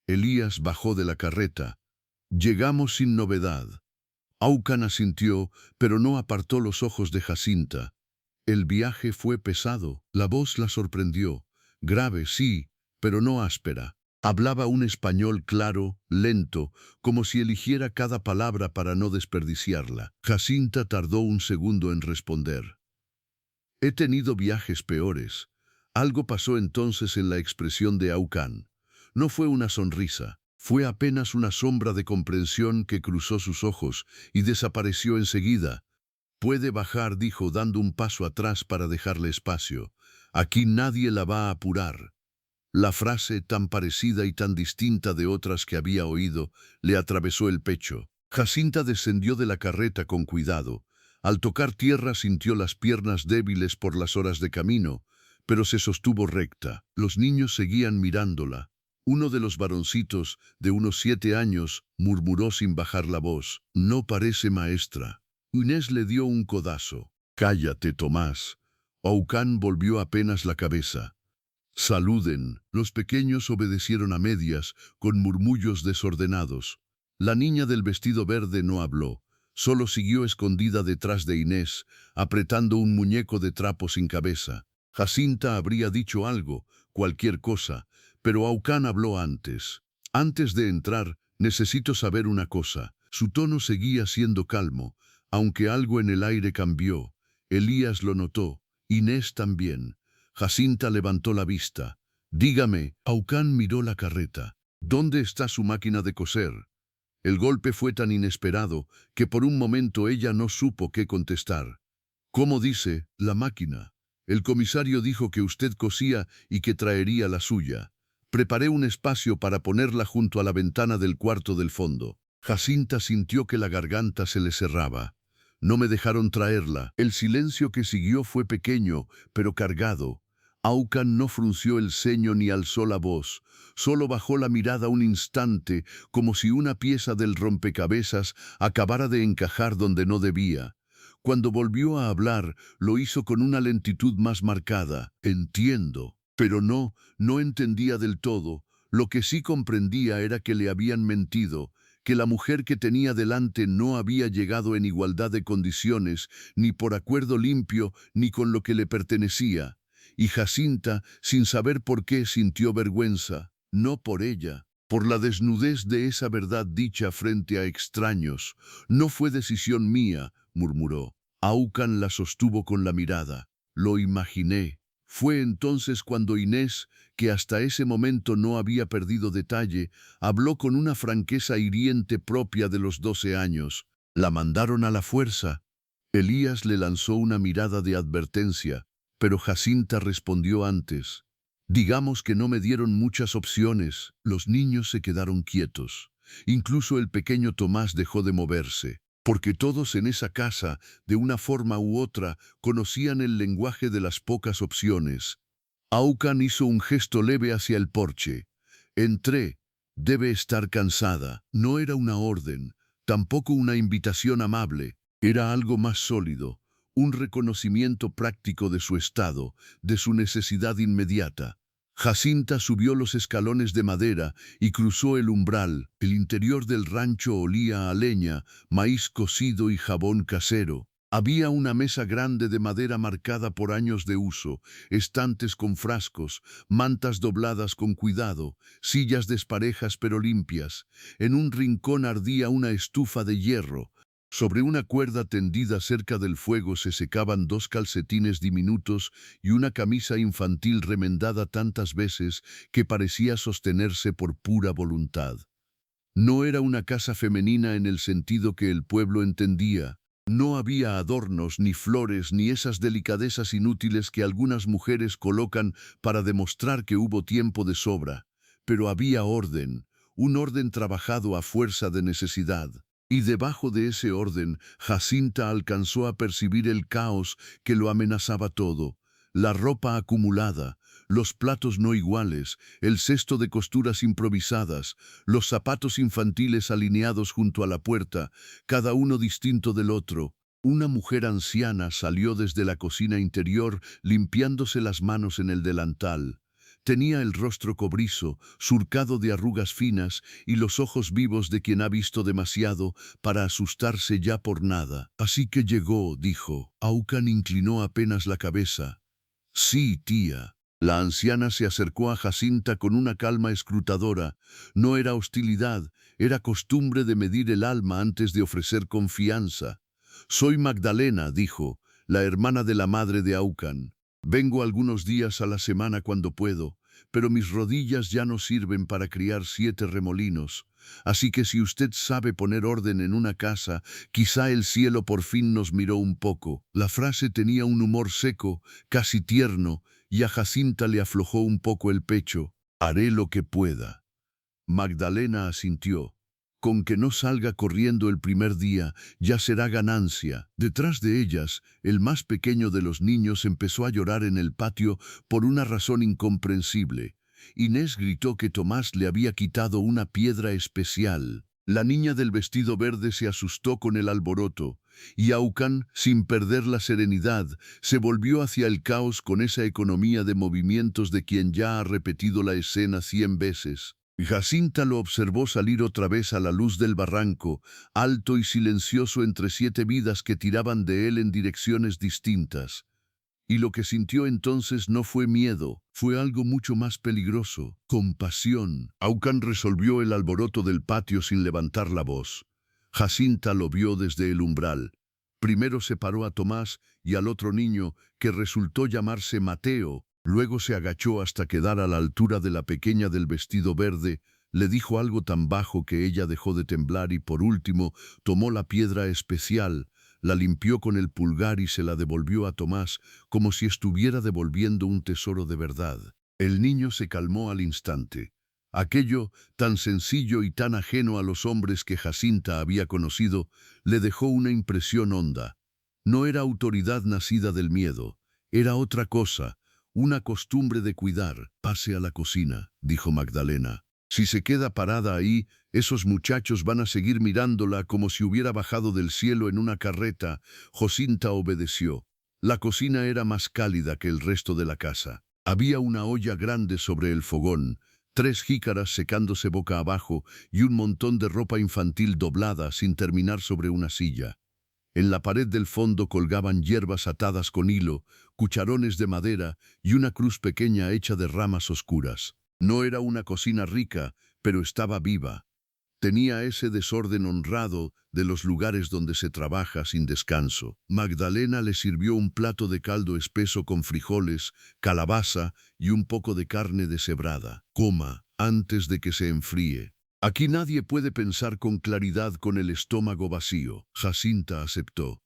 Elías bajó de la carreta. Llegamos sin novedad. Aucán asintió, pero no apartó los ojos de Jacinta. El viaje fue pesado. La voz la sorprendió. Grave, sí, pero no áspera. Hablaba un español claro, lento, como si eligiera cada palabra para no desperdiciarla. Jacinta tardó un segundo en responder. He tenido viajes peores. Algo pasó entonces en la expresión de Aucán. No fue una sonrisa, fue apenas una sombra de comprensión que cruzó sus ojos y desapareció enseguida. Puede bajar, dijo, dando un paso atrás para dejarle espacio. Aquí nadie la va a apurar. La frase, tan parecida y tan distinta de otras que había oído, le atravesó el pecho. Jacinta descendió de la carreta con cuidado. Al tocar tierra sintió las piernas débiles por las horas de camino, pero se sostuvo recta. Los niños seguían mirándola. Uno de los varoncitos, de unos 7 años, murmuró sin bajar la voz. No parece maestra. Inés le dio un codazo. Cállate, Tomás. Aucán volvió apenas la cabeza. Saluden. Los pequeños obedecieron a medias, con murmullos desordenados. La niña del vestido verde no habló, solo siguió escondida detrás de Inés, apretando un muñeco de trapo sin cabeza. Jacinta habría dicho algo, cualquier cosa, pero Aucán habló antes. Antes de entrar, necesito saber una cosa. Su tono seguía siendo calmo, aunque algo en el aire cambió. Elías lo notó, Inés también. Jacinta levantó la vista. Dígame, Aucán miró la carreta. ¿Dónde está su máquina de coser? El golpe fue tan inesperado que por un momento ella no supo qué contestar. ¿Cómo dice, la máquina? El comisario dijo que usted cosía y que traería la suya. Preparé un espacio para ponerla junto a la ventana del cuarto del fondo. Jacinta sintió que la garganta se le cerraba. No me dejaron traerla. El silencio que siguió fue pequeño, pero cargado. Aucan no frunció el ceño ni alzó la voz, solo bajó la mirada un instante, como si una pieza del rompecabezas acabara de encajar donde no debía. Cuando volvió a hablar, lo hizo con una lentitud más marcada. Entiendo. Pero no entendía del todo. Lo que sí comprendía era que le habían mentido, que la mujer que tenía delante no había llegado en igualdad de condiciones, ni por acuerdo limpio, ni con lo que le pertenecía. Y Jacinta, sin saber por qué, sintió vergüenza, no por ella, por la desnudez de esa verdad dicha frente a extraños. No fue decisión mía, murmuró. Aucan la sostuvo con la mirada. Lo imaginé. Fue entonces cuando Inés, que hasta ese momento no había perdido detalle, habló con una franqueza hiriente propia de los 12 años. La mandaron a la fuerza. Elías le lanzó una mirada de advertencia, pero Jacinta respondió antes. Digamos que no me dieron muchas opciones. Los niños se quedaron quietos. Incluso el pequeño Tomás dejó de moverse, porque todos en esa casa, de una forma u otra, conocían el lenguaje de las pocas opciones. Aucan hizo un gesto leve hacia el porche. Entré. Debe estar cansada. No era una orden, tampoco una invitación amable. Era algo más sólido, un reconocimiento práctico de su estado, de su necesidad inmediata. Jacinta subió los escalones de madera y cruzó el umbral. El interior del rancho olía a leña, maíz cocido y jabón casero. Había una mesa grande de madera marcada por años de uso, estantes con frascos, mantas dobladas con cuidado, sillas desparejas pero limpias. En un rincón ardía una estufa de hierro. Sobre una cuerda tendida cerca del fuego se secaban 2 calcetines diminutos y una camisa infantil remendada tantas veces que parecía sostenerse por pura voluntad. No era una casa femenina en el sentido que el pueblo entendía. No había adornos, ni flores, ni esas delicadezas inútiles que algunas mujeres colocan para demostrar que hubo tiempo de sobra. Pero había orden, un orden trabajado a fuerza de necesidad. Y debajo de ese orden, Jacinta alcanzó a percibir el caos que lo amenazaba todo. La ropa acumulada, los platos no iguales, el cesto de costuras improvisadas, los zapatos infantiles alineados junto a la puerta, cada uno distinto del otro. Una mujer anciana salió desde la cocina interior limpiándose las manos en el delantal. Tenía el rostro cobrizo, surcado de arrugas finas y los ojos vivos de quien ha visto demasiado para asustarse ya por nada. Así que llegó, dijo. Aucan inclinó apenas la cabeza. Sí, tía. La anciana se acercó a Jacinta con una calma escrutadora. No era hostilidad, era costumbre de medir el alma antes de ofrecer confianza. Soy Magdalena, dijo, la hermana de la madre de Aucan. Vengo algunos días a la semana cuando puedo, pero mis rodillas ya no sirven para criar 7 remolinos. Así que si usted sabe poner orden en una casa, quizá el cielo por fin nos miró un poco. La frase tenía un humor seco, casi tierno, y a Jacinta le aflojó un poco el pecho. Haré lo que pueda. Magdalena asintió. Con que no salga corriendo el primer día, ya será ganancia. Detrás de ellas, el más pequeño de los niños empezó a llorar en el patio por una razón incomprensible. Inés gritó que Tomás le había quitado una piedra especial. La niña del vestido verde se asustó con el alboroto, y Aucan, sin perder la serenidad, se volvió hacia el caos con esa economía de movimientos de quien ya ha repetido la escena 100 veces. Jacinta lo observó salir otra vez a la luz del barranco, alto y silencioso entre 7 vidas que tiraban de él en direcciones distintas. Y lo que sintió entonces no fue miedo, fue algo mucho más peligroso, compasión. Aucan resolvió el alboroto del patio sin levantar la voz. Jacinta lo vio desde el umbral. Primero separó a Tomás y al otro niño, que resultó llamarse Mateo. Luego se agachó hasta quedar a la altura de la pequeña del vestido verde, le dijo algo tan bajo que ella dejó de temblar y por último tomó la piedra especial, la limpió con el pulgar y se la devolvió a Tomás como si estuviera devolviendo un tesoro de verdad. El niño se calmó al instante. Aquello, tan sencillo y tan ajeno a los hombres que Jacinta había conocido, le dejó una impresión honda. No era autoridad nacida del miedo, era otra cosa, Una costumbre de cuidar. Pase a la cocina, dijo Magdalena. Si se queda parada ahí, esos muchachos van a seguir mirándola como si hubiera bajado del cielo en una carreta. Jacinta obedeció. La cocina era más cálida que el resto de la casa. Había una olla grande sobre el fogón, 3 jícaras secándose boca abajo y un montón de ropa infantil doblada sin terminar sobre una silla. En la pared del fondo colgaban hierbas atadas con hilo, cucharones de madera y una cruz pequeña hecha de ramas oscuras. No era una cocina rica, pero estaba viva. Tenía ese desorden honrado de los lugares donde se trabaja sin descanso. Magdalena le sirvió un plato de caldo espeso con frijoles, calabaza y un poco de carne deshebrada. Coma antes de que se enfríe. Aquí nadie puede pensar con claridad con el estómago vacío. Jacinta aceptó.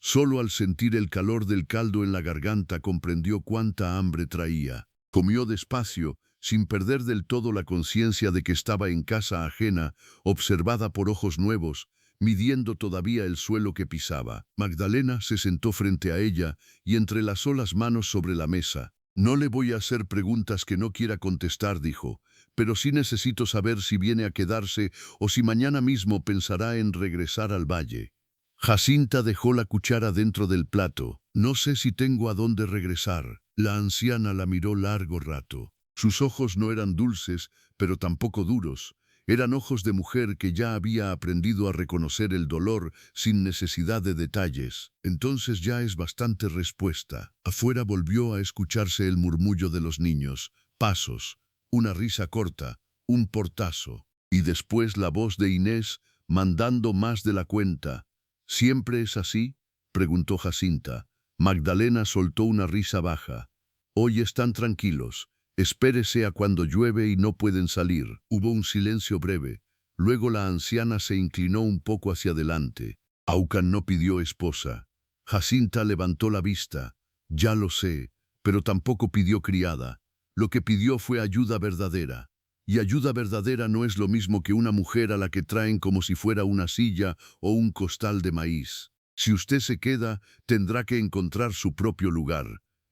Solo al sentir el calor del caldo en la garganta comprendió cuánta hambre traía. Comió despacio, sin perder del todo la conciencia de que estaba en casa ajena, observada por ojos nuevos, midiendo todavía el suelo que pisaba. Magdalena se sentó frente a ella y entrelazó las manos sobre la mesa. No le voy a hacer preguntas que no quiera contestar, dijo, pero sí necesito saber si viene a quedarse o si mañana mismo pensará en regresar al valle. Jacinta dejó la cuchara dentro del plato. No sé si tengo a dónde regresar. La anciana la miró largo rato. Sus ojos no eran dulces, pero tampoco duros. Eran ojos de mujer que ya había aprendido a reconocer el dolor sin necesidad de detalles. Entonces ya es bastante respuesta. Afuera volvió a escucharse el murmullo de los niños, pasos, una risa corta, un portazo, y después la voz de Inés mandando más de la cuenta. ¿Siempre es así?, preguntó Jacinta. Magdalena soltó una risa baja. Hoy están tranquilos. Espérese a cuando llueve y no pueden salir. Hubo un silencio breve. Luego la anciana se inclinó un poco hacia adelante. Aucan no pidió esposa. Jacinta levantó la vista. Ya lo sé, pero tampoco pidió criada. Lo que pidió fue ayuda verdadera. Y ayuda verdadera no es lo mismo que una mujer a la que traen como si fuera una silla o un costal de maíz. Si usted se queda, tendrá que encontrar su propio lugar.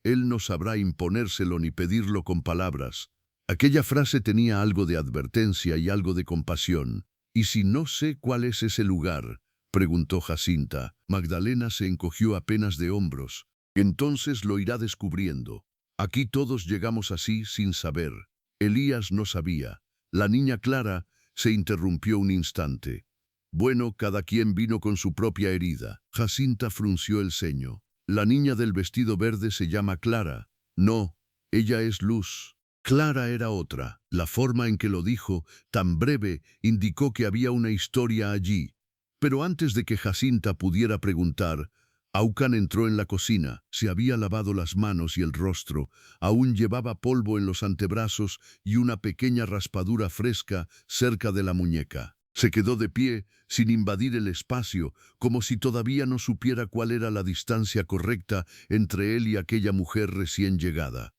Él no sabrá imponérselo ni pedirlo con palabras. Aquella frase tenía algo de advertencia y algo de compasión. ¿Y si no sé cuál es ese lugar?, preguntó Jacinta. Magdalena se encogió apenas de hombros. Entonces lo irá descubriendo. Aquí todos llegamos así sin saber. Elías no sabía. La niña Clara se interrumpió un instante. Bueno, cada quien vino con su propia herida. Jacinta frunció el ceño. La niña del vestido verde se llama Clara. No, ella es Luz. Clara era otra. La forma en que lo dijo, tan breve, indicó que había una historia allí. Pero antes de que Jacinta pudiera preguntar, Aucan entró en la cocina. Se había lavado las manos y el rostro. Aún llevaba polvo en los antebrazos y una pequeña raspadura fresca cerca de la muñeca. Se quedó de pie, sin invadir el espacio, como si todavía no supiera cuál era la distancia correcta entre él y aquella mujer recién llegada.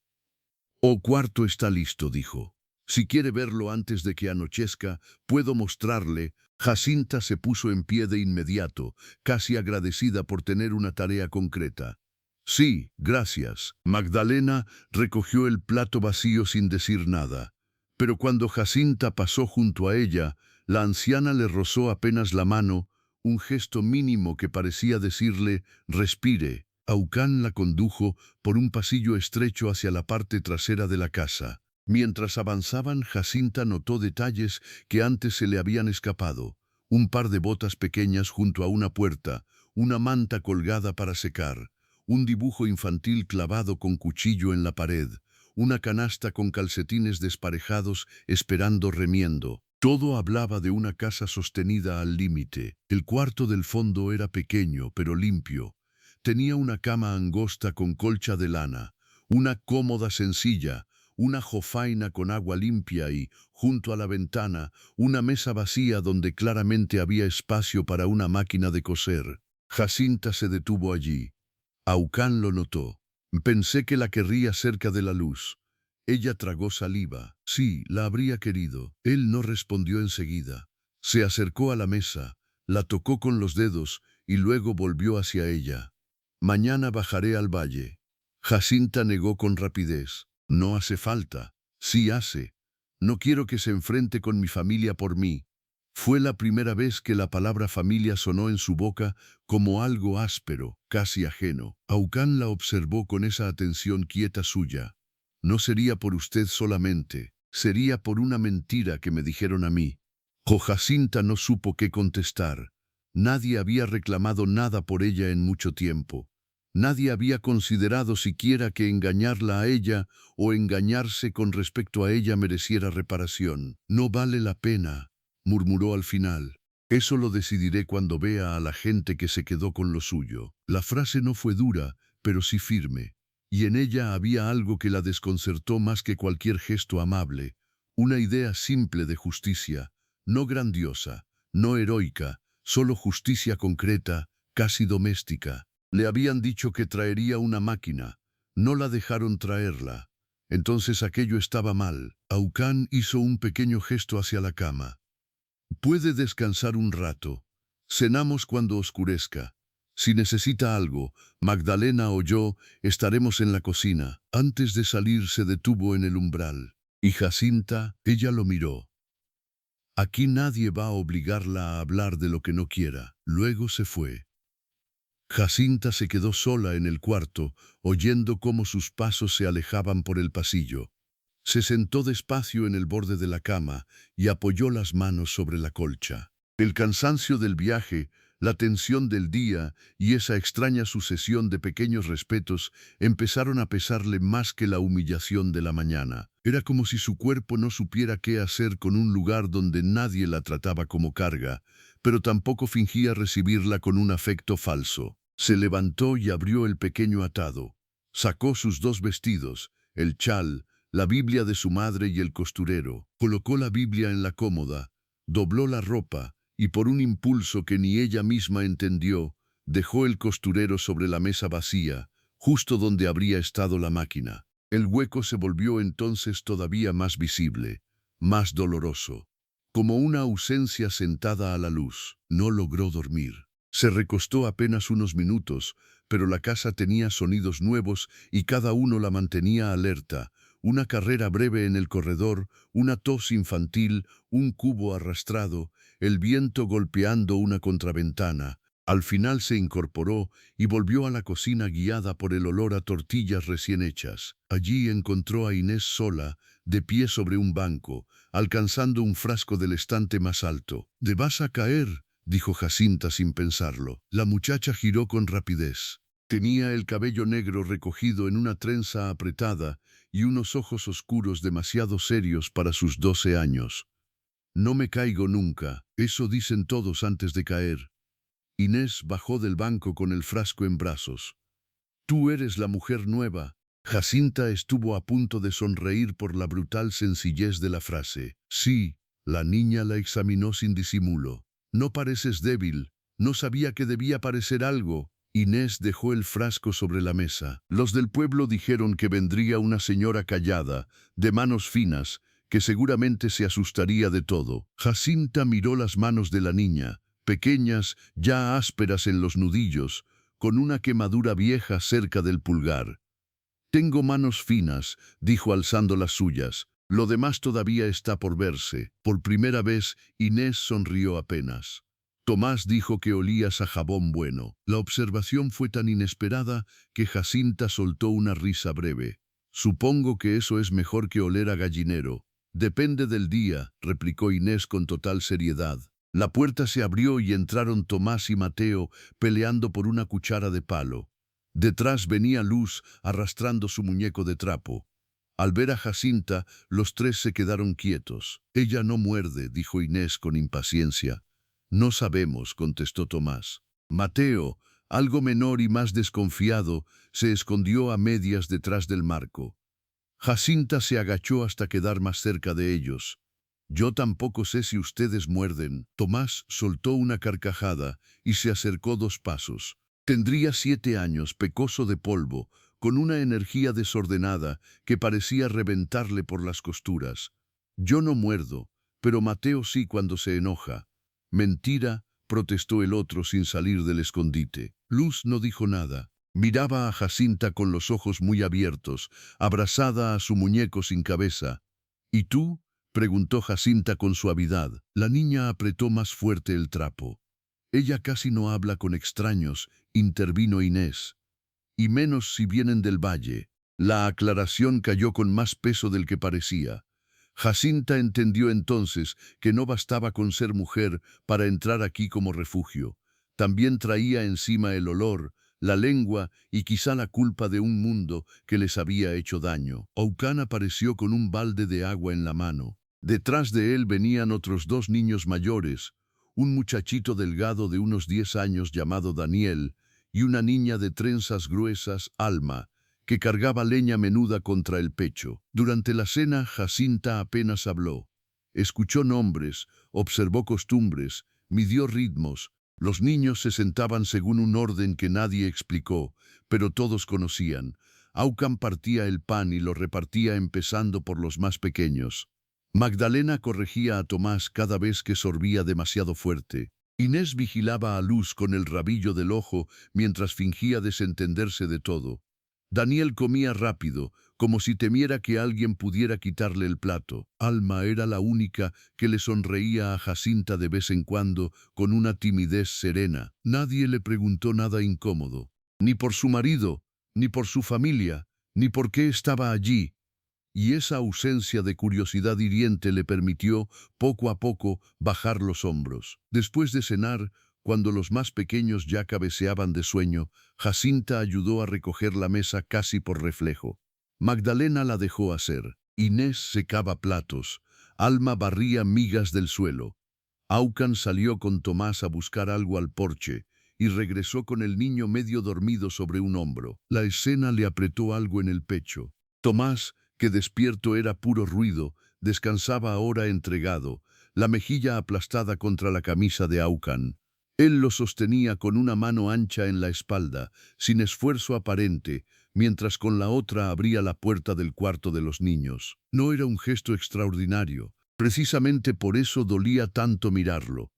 «Oh, cuarto está listo», dijo. «Si quiere verlo antes de que anochezca, puedo mostrarle». Jacinta se puso en pie de inmediato, casi agradecida por tener una tarea concreta. «Sí, gracias». Magdalena recogió el plato vacío sin decir nada. Pero cuando Jacinta pasó junto a ella, la anciana le rozó apenas la mano, un gesto mínimo que parecía decirle, «respire». Aucan la condujo por un pasillo estrecho hacia la parte trasera de la casa. Mientras avanzaban, Jacinta notó detalles que antes se le habían escapado. Un par de botas pequeñas junto a una puerta, una manta colgada para secar, un dibujo infantil clavado con cuchillo en la pared, una canasta con calcetines desparejados esperando remiendo. Todo hablaba de una casa sostenida al límite. El cuarto del fondo era pequeño, pero limpio. Tenía una cama angosta con colcha de lana, una cómoda sencilla, una jofaina con agua limpia y, junto a la ventana, una mesa vacía donde claramente había espacio para una máquina de coser. Jacinta se detuvo allí. Aucan lo notó. Pensé que la querría cerca de la luz. Ella tragó saliva. Sí, la habría querido. Él no respondió enseguida. Se acercó a la mesa, la tocó con los dedos y luego volvió hacia ella. Mañana bajaré al valle. Jacinta negó con rapidez. No hace falta. Sí hace. No quiero que se enfrente con mi familia por mí. Fue la primera vez que la palabra familia sonó en su boca como algo áspero, casi ajeno. Aucán la observó con esa atención quieta suya. No sería por usted solamente, sería por una mentira que me dijeron a mí. Jacinta no supo qué contestar. Nadie había reclamado nada por ella en mucho tiempo. Nadie había considerado siquiera que engañarla a ella o engañarse con respecto a ella mereciera reparación. No vale la pena, murmuró al final. Eso lo decidiré cuando vea a la gente que se quedó con lo suyo. La frase no fue dura, pero sí firme, y en ella había algo que la desconcertó más que cualquier gesto amable, una idea simple de justicia, no grandiosa, no heroica, solo justicia concreta, casi doméstica. Le habían dicho que traería una máquina. No la dejaron traerla. Entonces aquello estaba mal. Aucán hizo un pequeño gesto hacia la cama. Puede descansar un rato. Cenamos cuando oscurezca. Si necesita algo, Magdalena o yo estaremos en la cocina. Antes de salir se detuvo en el umbral. Y Jacinta, ella lo miró. Aquí nadie va a obligarla a hablar de lo que no quiera. Luego se fue. Jacinta se quedó sola en el cuarto, oyendo cómo sus pasos se alejaban por el pasillo. Se sentó despacio en el borde de la cama y apoyó las manos sobre la colcha. El cansancio del viaje, la tensión del día y esa extraña sucesión de pequeños respetos empezaron a pesarle más que la humillación de la mañana. Era como si su cuerpo no supiera qué hacer con un lugar donde nadie la trataba como carga, pero tampoco fingía recibirla con un afecto falso. Se levantó y abrió el pequeño atado. Sacó sus dos vestidos, el chal, la Biblia de su madre y el costurero. Colocó la Biblia en la cómoda, dobló la ropa y por un impulso que ni ella misma entendió, dejó el costurero sobre la mesa vacía, justo donde habría estado la máquina. El hueco se volvió entonces todavía más visible, más doloroso, como una ausencia sentada a la luz. No logró dormir. Se recostó apenas unos minutos, pero la casa tenía sonidos nuevos y cada uno la mantenía alerta. Una carrera breve en el corredor, una tos infantil, un cubo arrastrado, el viento golpeando una contraventana. Al final se incorporó y volvió a la cocina guiada por el olor a tortillas recién hechas. Allí encontró a Inés sola, de pie sobre un banco, alcanzando un frasco del estante más alto. «¿Te vas a caer?», dijo Jacinta sin pensarlo. La muchacha giró con rapidez. Tenía el cabello negro recogido en una trenza apretada y unos ojos oscuros demasiado serios para sus 12 años. «No me caigo nunca, eso dicen todos antes de caer». Inés bajó del banco con el frasco en brazos. «Tú eres la mujer nueva». Jacinta estuvo a punto de sonreír por la brutal sencillez de la frase. «Sí», la niña la examinó sin disimulo. «No pareces débil, no sabía que debía parecer algo». Inés dejó el frasco sobre la mesa. Los del pueblo dijeron que vendría una señora callada, de manos finas, que seguramente se asustaría de todo. Jacinta miró las manos de la niña, pequeñas, ya ásperas en los nudillos, con una quemadura vieja cerca del pulgar. «Tengo manos finas», dijo alzando las suyas. «Lo demás todavía está por verse». Por primera vez, Inés sonrió apenas. Tomás dijo que olías a jabón bueno. La observación fue tan inesperada que Jacinta soltó una risa breve. «Supongo que eso es mejor que oler a gallinero». «Depende del día», replicó Inés con total seriedad. La puerta se abrió y entraron Tomás y Mateo peleando por una cuchara de palo. Detrás venía Luz arrastrando su muñeco de trapo. Al ver a Jacinta, los tres se quedaron quietos. «Ella no muerde», dijo Inés con impaciencia. «No sabemos», contestó Tomás. Mateo, algo menor y más desconfiado, se escondió a medias detrás del marco. Jacinta se agachó hasta quedar más cerca de ellos. «Yo tampoco sé si ustedes muerden». Tomás soltó una carcajada y se acercó 2 pasos. Tendría 7 años, pecoso de polvo, con una energía desordenada que parecía reventarle por las costuras. «Yo no muerdo, pero Mateo sí cuando se enoja». «Mentira», protestó el otro sin salir del escondite. Luz no dijo nada. Miraba a Jacinta con los ojos muy abiertos, abrazada a su muñeco sin cabeza. ¿Y tú? Preguntó Jacinta con suavidad. La niña apretó más fuerte el trapo. Ella casi no habla con extraños, intervino Inés. Y menos si vienen del valle. La aclaración cayó con más peso del que parecía. Jacinta entendió entonces que no bastaba con ser mujer para entrar aquí como refugio. También traía encima el olor, la lengua y quizá la culpa de un mundo que les había hecho daño. Aucán apareció con un balde de agua en la mano. Detrás de él venían otros dos niños mayores, un muchachito delgado de unos 10 años llamado Daniel y una niña de trenzas gruesas, Alma, que cargaba leña menuda contra el pecho. Durante la cena, Jacinta apenas habló. Escuchó nombres, observó costumbres, midió ritmos. Los niños se sentaban según un orden que nadie explicó, pero todos conocían. Aucán partía el pan y lo repartía empezando por los más pequeños. Magdalena corregía a Tomás cada vez que sorbía demasiado fuerte. Inés vigilaba a Luz con el rabillo del ojo mientras fingía desentenderse de todo. Daniel comía rápido, como si temiera que alguien pudiera quitarle el plato. Alma era la única que le sonreía a Jacinta de vez en cuando con una timidez serena. Nadie le preguntó nada incómodo, ni por su marido, ni por su familia, ni por qué estaba allí. Y esa ausencia de curiosidad hiriente le permitió, poco a poco, bajar los hombros. Después de cenar, cuando los más pequeños ya cabeceaban de sueño, Jacinta ayudó a recoger la mesa casi por reflejo. Magdalena la dejó hacer. Inés secaba platos. Alma barría migas del suelo. Aucán salió con Tomás a buscar algo al porche y regresó con el niño medio dormido sobre un hombro. La escena le apretó algo en el pecho. Tomás, que despierto era puro ruido, descansaba ahora entregado, la mejilla aplastada contra la camisa de Aucán. Él lo sostenía con una mano ancha en la espalda, sin esfuerzo aparente, mientras con la otra abría la puerta del cuarto de los niños. No era un gesto extraordinario. Precisamente por eso dolía tanto mirarlo,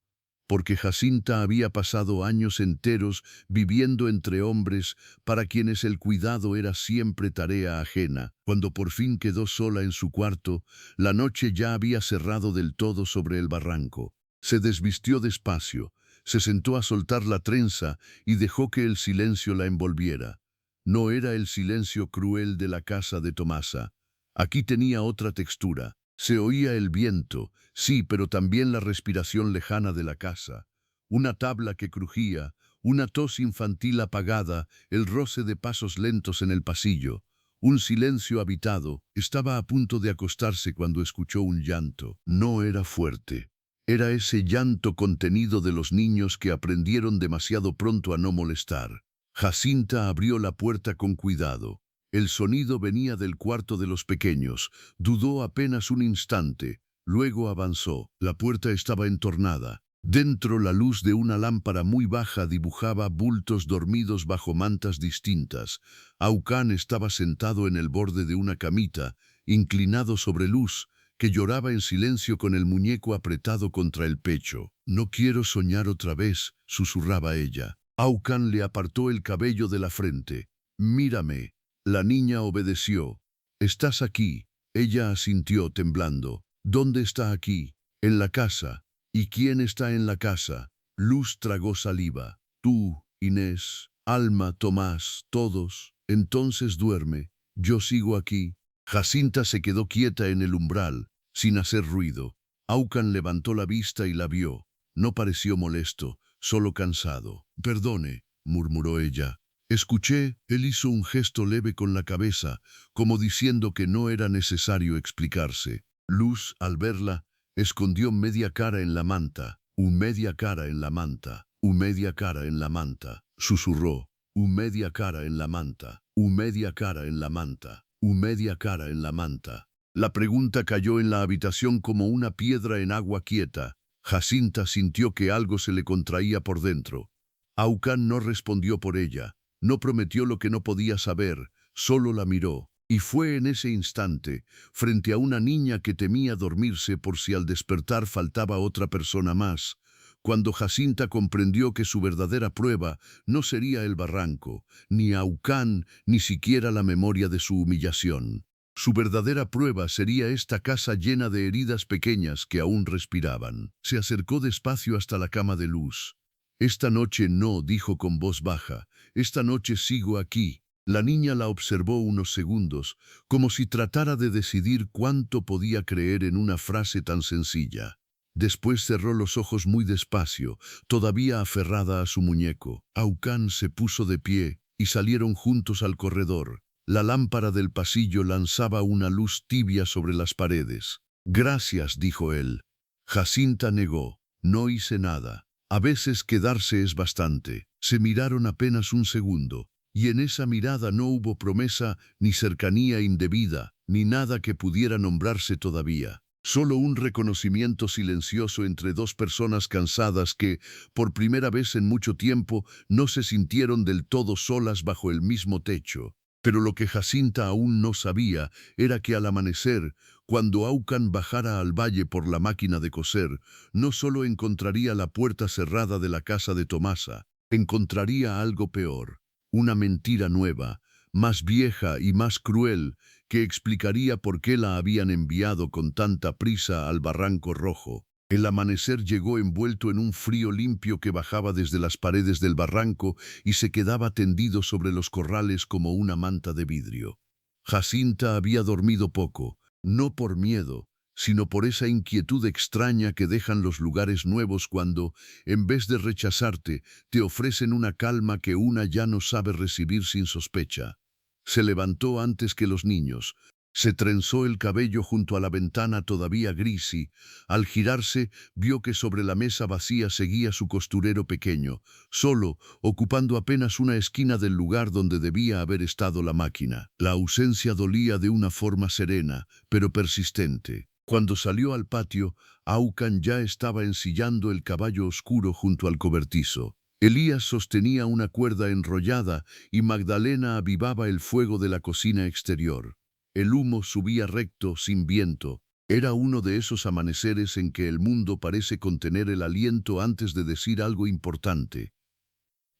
porque Jacinta había pasado años enteros viviendo entre hombres para quienes el cuidado era siempre tarea ajena. Cuando por fin quedó sola en su cuarto, la noche ya había cerrado del todo sobre el barranco. Se desvistió despacio, se sentó a soltar la trenza y dejó que el silencio la envolviera. No era el silencio cruel de la casa de Tomasa. Aquí tenía otra textura. Se oía el viento, sí, pero también la respiración lejana de la casa. Una tabla que crujía, una tos infantil apagada, el roce de pasos lentos en el pasillo. Un silencio habitado. Estaba a punto de acostarse cuando escuchó un llanto. No era fuerte. Era ese llanto contenido de los niños que aprendieron demasiado pronto a no molestar. Jacinta abrió la puerta con cuidado. El sonido venía del cuarto de los pequeños. Dudó apenas un instante. Luego avanzó. La puerta estaba entornada. Dentro la luz de una lámpara muy baja dibujaba bultos dormidos bajo mantas distintas. Aucán estaba sentado en el borde de una camita, inclinado sobre Luz, que lloraba en silencio con el muñeco apretado contra el pecho. «No quiero soñar otra vez», susurraba ella. Aucán le apartó el cabello de la frente. «Mírame». La niña obedeció. «Estás aquí». Ella asintió temblando. «¿Dónde está aquí?» «En la casa». «¿Y quién está en la casa?» Luz tragó saliva. «Tú, Inés, Alma, Tomás, todos. Entonces duerme. Yo sigo aquí». Jacinta se quedó quieta en el umbral, sin hacer ruido. Aucán levantó la vista y la vio. No pareció molesto, solo cansado. «Perdone», murmuró ella. Escuché, él hizo un gesto leve con la cabeza, como diciendo que no era necesario explicarse. Luz, al verla, escondió media cara en la manta. Media cara en la manta. Media cara en la manta. Susurró. Media cara en la manta. Media cara en la manta. Media cara en la manta. La pregunta cayó en la habitación como una piedra en agua quieta. Jacinta sintió que algo se le contraía por dentro. Aucán no respondió por ella. No prometió lo que no podía saber, solo la miró. Y fue en ese instante, frente a una niña que temía dormirse por si al despertar faltaba otra persona más, cuando Jacinta comprendió que su verdadera prueba no sería el barranco, ni Aucán, ni siquiera la memoria de su humillación. Su verdadera prueba sería esta casa llena de heridas pequeñas que aún respiraban. Se acercó despacio hasta la cama de Luz. «Esta noche no», dijo con voz baja. «Esta noche sigo aquí». La niña la observó unos segundos, como si tratara de decidir cuánto podía creer en una frase tan sencilla. Después cerró los ojos muy despacio, todavía aferrada a su muñeco. Aucán se puso de pie y salieron juntos al corredor. La lámpara del pasillo lanzaba una luz tibia sobre las paredes. «Gracias», dijo él. Jacinta negó. «No hice nada. A veces quedarse es bastante». Se miraron apenas un segundo, y en esa mirada no hubo promesa, ni cercanía indebida, ni nada que pudiera nombrarse todavía. Solo un reconocimiento silencioso entre dos personas cansadas que, por primera vez en mucho tiempo, no se sintieron del todo solas bajo el mismo techo. Pero lo que Jacinta aún no sabía era que al amanecer, cuando Aucán bajara al valle por la máquina de coser, no solo encontraría la puerta cerrada de la casa de Tomasa, encontraría algo peor, una mentira nueva, más vieja y más cruel, que explicaría por qué la habían enviado con tanta prisa al Barranco Rojo. El amanecer llegó envuelto en un frío limpio que bajaba desde las paredes del barranco y se quedaba tendido sobre los corrales como una manta de vidrio. Jacinta había dormido poco, no por miedo, sino por esa inquietud extraña que dejan los lugares nuevos cuando, en vez de rechazarte, te ofrecen una calma que una ya no sabe recibir sin sospecha. Se levantó antes que los niños. Se trenzó el cabello junto a la ventana todavía gris y, al girarse, vio que sobre la mesa vacía seguía su costurero pequeño, solo, ocupando apenas una esquina del lugar donde debía haber estado la máquina. La ausencia dolía de una forma serena, pero persistente. Cuando salió al patio, Aucán ya estaba ensillando el caballo oscuro junto al cobertizo. Elías sostenía una cuerda enrollada y Magdalena avivaba el fuego de la cocina exterior. El humo subía recto, sin viento. Era uno de esos amaneceres en que el mundo parece contener el aliento antes de decir algo importante.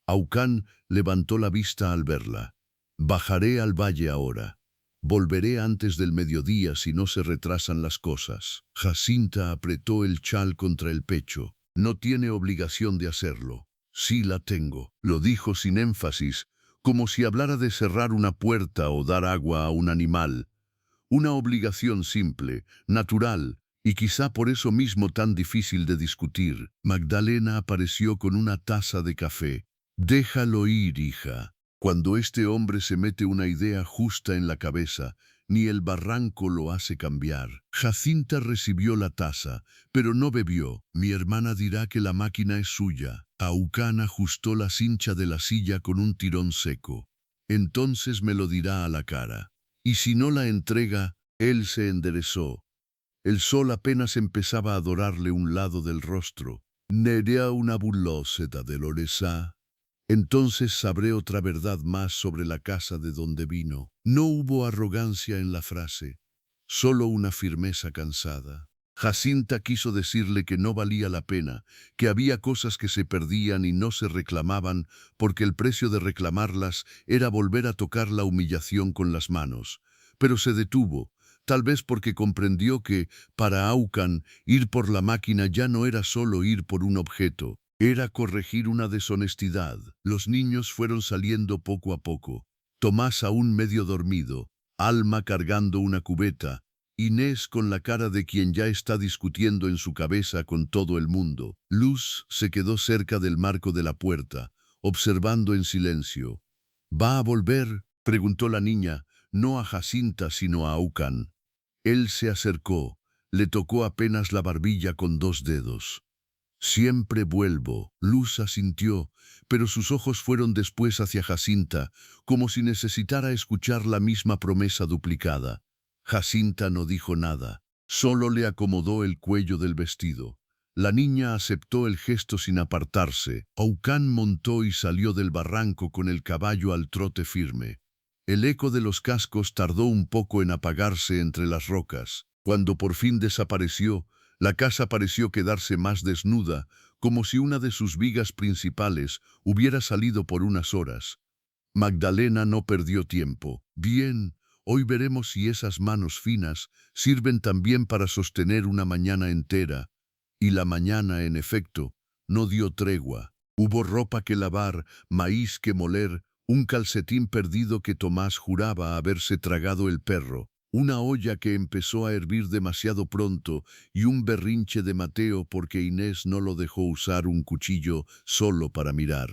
Aucán levantó la vista al verla. «Bajaré al valle ahora. Volveré antes del mediodía si no se retrasan las cosas». Jacinta apretó el chal contra el pecho. «No tiene obligación de hacerlo». «Sí la tengo», lo dijo sin énfasis, como si hablara de cerrar una puerta o dar agua a un animal. Una obligación simple, natural, y quizá por eso mismo tan difícil de discutir. Magdalena apareció con una taza de café. «Déjalo ir, hija. Cuando este hombre se mete una idea justa en la cabeza, ni el barranco lo hace cambiar». Jacinta recibió la taza, pero no bebió. «Mi hermana dirá que la máquina es suya». Aucán ajustó la cincha de la silla con un tirón seco. «Entonces me lo dirá a la cara. Y si no la entrega», él se enderezó. El sol apenas empezaba a dorarle un lado del rostro. «Nerea una buloseta de Loresa. Entonces sabré otra verdad más sobre la casa de donde vino». No hubo arrogancia en la frase, solo una firmeza cansada. Jacinta quiso decirle que no valía la pena, que había cosas que se perdían y no se reclamaban, porque el precio de reclamarlas era volver a tocar la humillación con las manos. Pero se detuvo, tal vez porque comprendió que, para Aucán, ir por la máquina ya no era solo ir por un objeto, era corregir una deshonestidad. Los niños fueron saliendo poco a poco. Tomás aún medio dormido, Alma cargando una cubeta, Inés con la cara de quien ya está discutiendo en su cabeza con todo el mundo. Luz se quedó cerca del marco de la puerta, observando en silencio. «¿Va a volver?», preguntó la niña, no a Jacinta sino a Aucán. Él se acercó, le tocó apenas la barbilla con 2 dedos. «Siempre vuelvo», Luz asintió, pero sus ojos fueron después hacia Jacinta, como si necesitara escuchar la misma promesa duplicada. Jacinta no dijo nada, solo le acomodó el cuello del vestido. La niña aceptó el gesto sin apartarse. Aucán montó y salió del barranco con el caballo al trote firme. El eco de los cascos tardó un poco en apagarse entre las rocas. Cuando por fin desapareció, la casa pareció quedarse más desnuda, como si una de sus vigas principales hubiera salido por unas horas. Magdalena no perdió tiempo. Bien, hoy veremos si esas manos finas sirven también para sostener una mañana entera. Y la mañana, en efecto, no dio tregua. Hubo ropa que lavar, maíz que moler, un calcetín perdido que Tomás juraba haberse tragado el perro, una olla que empezó a hervir demasiado pronto y un berrinche de Mateo porque Inés no lo dejó usar un cuchillo solo para mirar.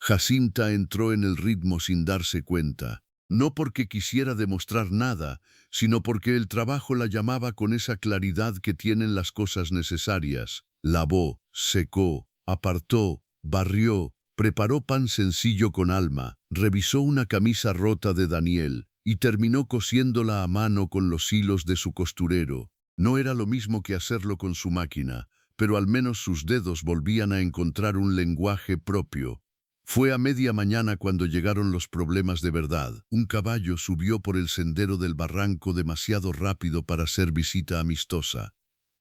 Jacinta entró en el ritmo sin darse cuenta, no porque quisiera demostrar nada, sino porque el trabajo la llamaba con esa claridad que tienen las cosas necesarias. Lavó, secó, apartó, barrió, preparó pan sencillo con alma, revisó una camisa rota de Daniel y terminó cosiéndola a mano con los hilos de su costurero. No era lo mismo que hacerlo con su máquina, pero al menos sus dedos volvían a encontrar un lenguaje propio. Fue a media mañana cuando llegaron los problemas de verdad. Un caballo subió por el sendero del barranco demasiado rápido para ser visita amistosa.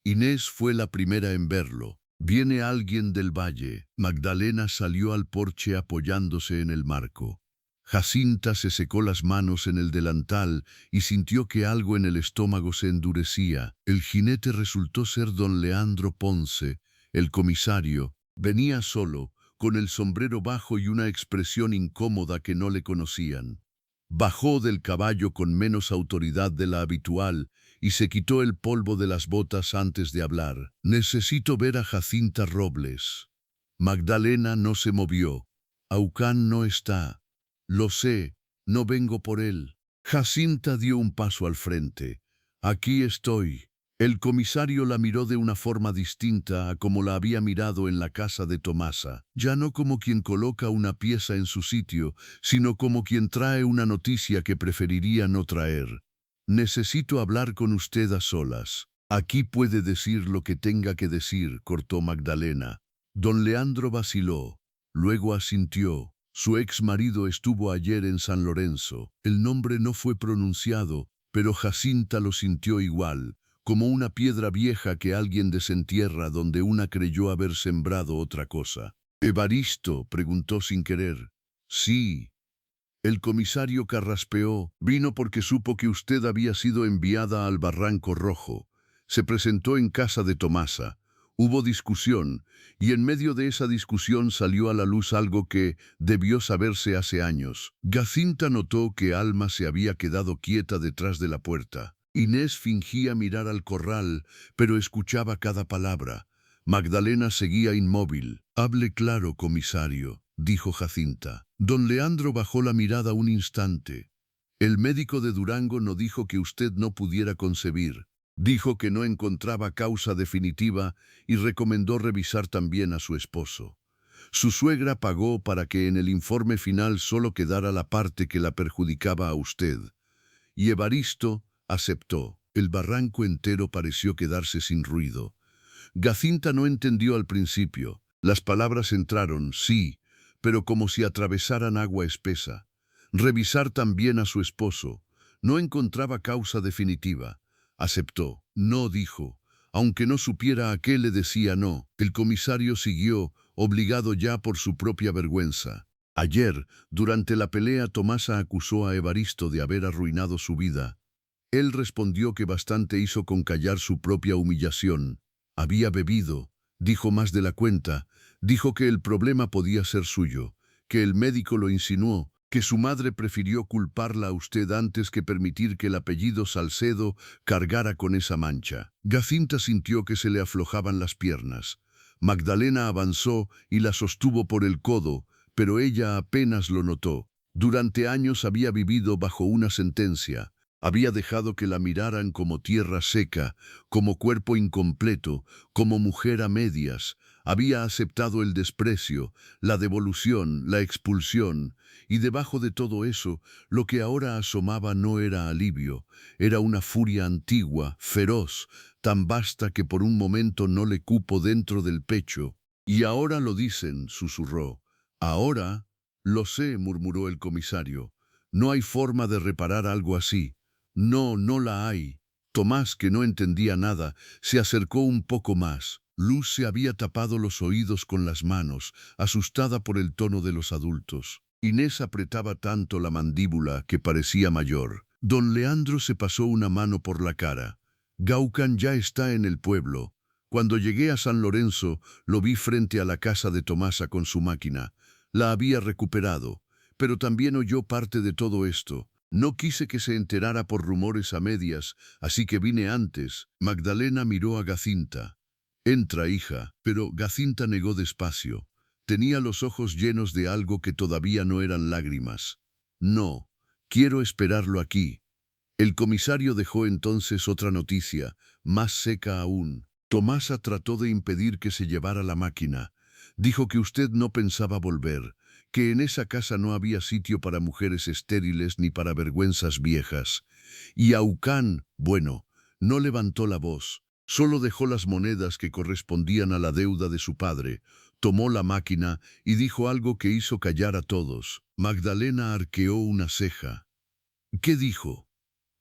Inés fue la primera en verlo. «Viene alguien del valle». Magdalena salió al porche apoyándose en el marco. Jacinta se secó las manos en el delantal y sintió que algo en el estómago se endurecía. El jinete resultó ser don Leandro Ponce, el comisario. Venía solo, con el sombrero bajo y una expresión incómoda que no le conocían. Bajó del caballo con menos autoridad de la habitual y se quitó el polvo de las botas antes de hablar. «Necesito ver a Jacinta Robles». Magdalena no se movió. «Aucán no está». «Lo sé, no vengo por él». Jacinta dio un paso al frente. «Aquí estoy». El comisario la miró de una forma distinta a como la había mirado en la casa de Tomasa, ya no como quien coloca una pieza en su sitio, sino como quien trae una noticia que preferiría no traer. «Necesito hablar con usted a solas». «Aquí puede decir lo que tenga que decir», cortó Magdalena. Don Leandro vaciló, luego asintió. Su ex marido estuvo ayer en San Lorenzo. El nombre no fue pronunciado, pero Jacinta lo sintió igual, como una piedra vieja que alguien desentierra donde una creyó haber sembrado otra cosa. «¿Evaristo?», preguntó sin querer. «Sí». El comisario carraspeó. «Vino porque supo que usted había sido enviada al Barranco Rojo. Se presentó en casa de Tomasa. Hubo discusión, y en medio de esa discusión salió a la luz algo que debió saberse hace años». Jacinta notó que Alma se había quedado quieta detrás de la puerta. Inés fingía mirar al corral, pero escuchaba cada palabra. Magdalena seguía inmóvil. «Hable claro, comisario», dijo Jacinta. Don Leandro bajó la mirada un instante. «El médico de Durango no dijo que usted no pudiera concebir. Dijo que no encontraba causa definitiva y recomendó revisar también a su esposo. Su suegra pagó para que en el informe final solo quedara la parte que la perjudicaba a usted. Y Evaristo aceptó». El barranco entero pareció quedarse sin ruido. Jacinta no entendió al principio. Las palabras entraron, sí, pero como si atravesaran agua espesa. Revisar también a su esposo. No encontraba causa definitiva. Aceptó. No, dijo, aunque no supiera a qué le decía no. El comisario siguió, obligado ya por su propia vergüenza. Ayer, durante la pelea, Tomasa acusó a Evaristo de haber arruinado su vida. Él respondió que bastante hizo con callar su propia humillación. Había bebido, dijo más de la cuenta, dijo que el problema podía ser suyo, que el médico lo insinuó, que su madre prefirió culparla a usted antes que permitir que el apellido Salcedo cargara con esa mancha. Jacinta sintió que se le aflojaban las piernas. Magdalena avanzó y la sostuvo por el codo, pero ella apenas lo notó. Durante años había vivido bajo una sentencia. Había dejado que la miraran como tierra seca, como cuerpo incompleto, como mujer a medias. Había aceptado el desprecio, la devolución, la expulsión, y debajo de todo eso, lo que ahora asomaba no era alivio, era una furia antigua, feroz, tan vasta que por un momento no le cupo dentro del pecho. «Y ahora lo dicen», susurró. «Ahora?» «Lo sé», murmuró el comisario. «No hay forma de reparar algo así». «No, no la hay». Tomás, que no entendía nada, se acercó un poco más. Luz se había tapado los oídos con las manos, asustada por el tono de los adultos. Inés apretaba tanto la mandíbula que parecía mayor. Don Leandro se pasó una mano por la cara. Gaucan ya está en el pueblo. Cuando llegué a San Lorenzo, lo vi frente a la casa de Tomasa con su máquina. La había recuperado, pero también oyó parte de todo esto. No quise que se enterara por rumores a medias, así que vine antes. Magdalena miró a Jacinta. Entra, hija, pero Jacinta negó despacio. Tenía los ojos llenos de algo que todavía no eran lágrimas. No, quiero esperarlo aquí. El comisario dejó entonces otra noticia, más seca aún. Tomasa trató de impedir que se llevara la máquina. Dijo que usted no pensaba volver, que en esa casa no había sitio para mujeres estériles ni para vergüenzas viejas. Y Aucán, bueno, no levantó la voz, solo dejó las monedas que correspondían a la deuda de su padre, tomó la máquina y dijo algo que hizo callar a todos. Magdalena arqueó una ceja. ¿Qué dijo?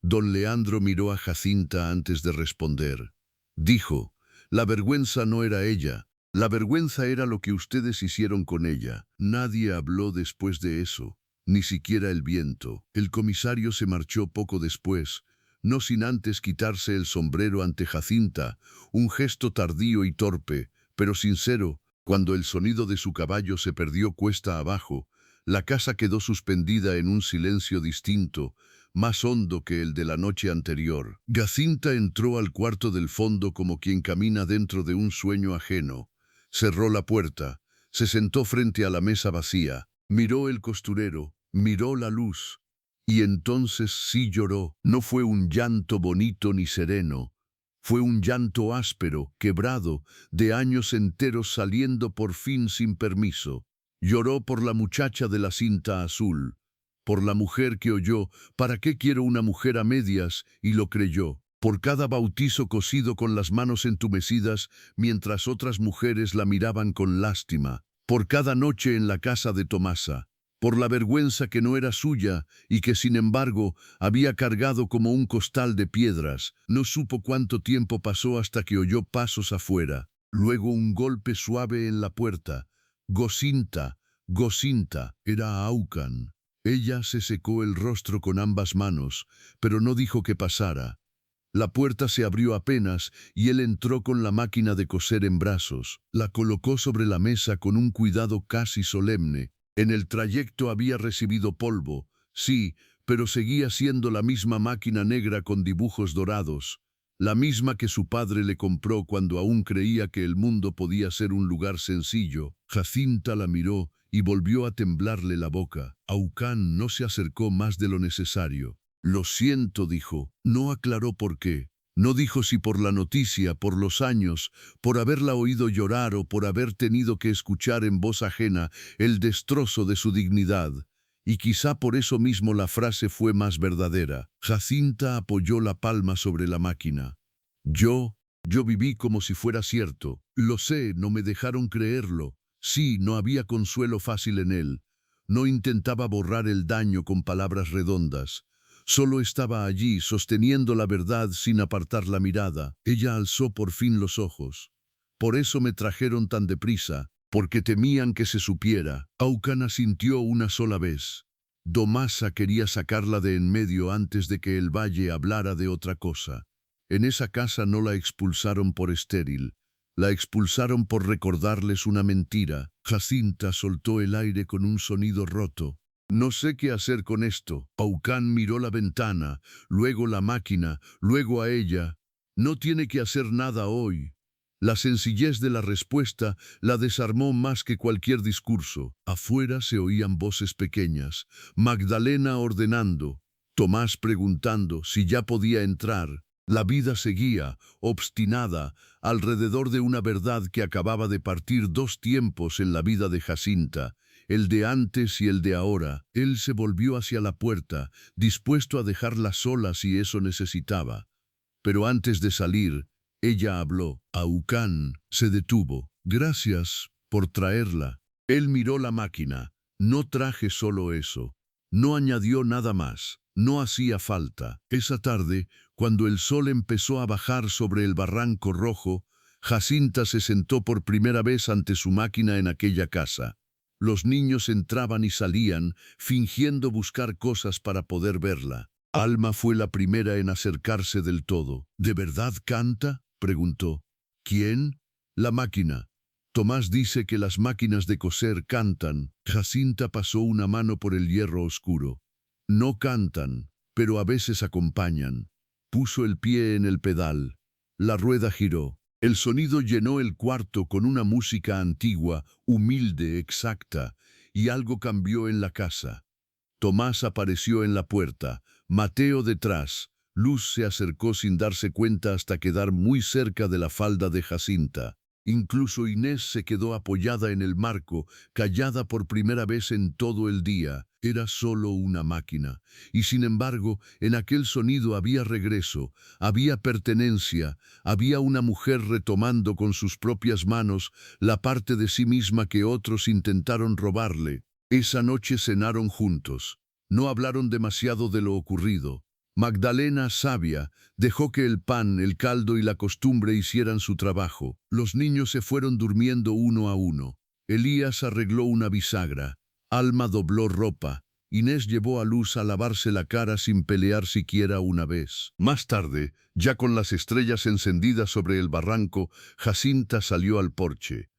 Don Leandro miró a Jacinta antes de responder. Dijo, la vergüenza no era ella. La vergüenza era lo que ustedes hicieron con ella. Nadie habló después de eso, ni siquiera el viento. El comisario se marchó poco después, no sin antes quitarse el sombrero ante Jacinta, un gesto tardío y torpe, pero sincero. Cuando el sonido de su caballo se perdió cuesta abajo, la casa quedó suspendida en un silencio distinto, más hondo que el de la noche anterior. Jacinta entró al cuarto del fondo como quien camina dentro de un sueño ajeno. Cerró la puerta, se sentó frente a la mesa vacía, miró el costurero, miró la luz. Y entonces sí lloró. No fue un llanto bonito ni sereno. Fue un llanto áspero, quebrado, de años enteros saliendo por fin sin permiso. Lloró por la muchacha de la cinta azul, por la mujer que oyó, ¿para qué quiero una mujer a medias? Y lo creyó. Por cada bautizo cosido con las manos entumecidas, mientras otras mujeres la miraban con lástima. Por cada noche en la casa de Tomasa. Por la vergüenza que no era suya y que sin embargo había cargado como un costal de piedras. No supo cuánto tiempo pasó hasta que oyó pasos afuera. Luego un golpe suave en la puerta. Jacinta, Jacinta, era Aucán. Ella se secó el rostro con ambas manos, pero no dijo que pasara. La puerta se abrió apenas y él entró con la máquina de coser en brazos. La colocó sobre la mesa con un cuidado casi solemne. En el trayecto había recibido polvo, sí, pero seguía siendo la misma máquina negra con dibujos dorados, la misma que su padre le compró cuando aún creía que el mundo podía ser un lugar sencillo. Jacinta la miró y volvió a temblarle la boca. Aucán no se acercó más de lo necesario. Lo siento, dijo. No aclaró por qué. No dijo si por la noticia, por los años, por haberla oído llorar o por haber tenido que escuchar en voz ajena el destrozo de su dignidad. Y quizá por eso mismo la frase fue más verdadera. Jacinta apoyó la palma sobre la máquina. Yo viví como si fuera cierto. Lo sé, no me dejaron creerlo. Sí, no había consuelo fácil en él. No intentaba borrar el daño con palabras redondas. Solo estaba allí, sosteniendo la verdad sin apartar la mirada. Ella alzó por fin los ojos. Por eso me trajeron tan deprisa, porque temían que se supiera. Aucán asintió una sola vez. Tomasa quería sacarla de en medio antes de que el valle hablara de otra cosa. En esa casa no la expulsaron por estéril. La expulsaron por recordarles una mentira. Jacinta soltó el aire con un sonido roto. No sé qué hacer con esto. Aucán miró la ventana, luego la máquina, luego a ella. No tiene que hacer nada hoy. La sencillez de la respuesta la desarmó más que cualquier discurso. Afuera se oían voces pequeñas, Magdalena ordenando, Tomás preguntando si ya podía entrar. La vida seguía, obstinada, alrededor de una verdad que acababa de partir dos tiempos en la vida de Jacinta, el de antes y el de ahora. Él se volvió hacia la puerta, dispuesto a dejarla sola si eso necesitaba. Pero antes de salir, ella habló. Aucán se detuvo. Gracias por traerla. Él miró la máquina. No traje solo eso. No añadió nada más. No hacía falta. Esa tarde, cuando el sol empezó a bajar sobre el barranco rojo, Jacinta se sentó por primera vez ante su máquina en aquella casa. Los niños entraban y salían, fingiendo buscar cosas para poder verla. Alma fue la primera en acercarse del todo. ¿De verdad canta?, preguntó. ¿Quién? La máquina. Tomás dice que las máquinas de coser cantan. Jacinta pasó una mano por el hierro oscuro. No cantan, pero a veces acompañan. Puso el pie en el pedal. La rueda giró. El sonido llenó el cuarto con una música antigua, humilde, exacta, y algo cambió en la casa. Tomás apareció en la puerta, Mateo detrás. Luz se acercó sin darse cuenta hasta quedar muy cerca de la falda de Jacinta. Incluso Inés se quedó apoyada en el marco, callada por primera vez en todo el día. Era solo una máquina. Y sin embargo, en aquel sonido había regreso, había pertenencia, había una mujer retomando con sus propias manos la parte de sí misma que otros intentaron robarle. Esa noche cenaron juntos. No hablaron demasiado de lo ocurrido. Magdalena, sabia, dejó que el pan, el caldo y la costumbre hicieran su trabajo. Los niños se fueron durmiendo uno a uno. Elías arregló una bisagra. Alma dobló ropa. Inés llevó a Luz a lavarse la cara sin pelear siquiera una vez. Más tarde, ya con las estrellas encendidas sobre el barranco, Jacinta salió al porche.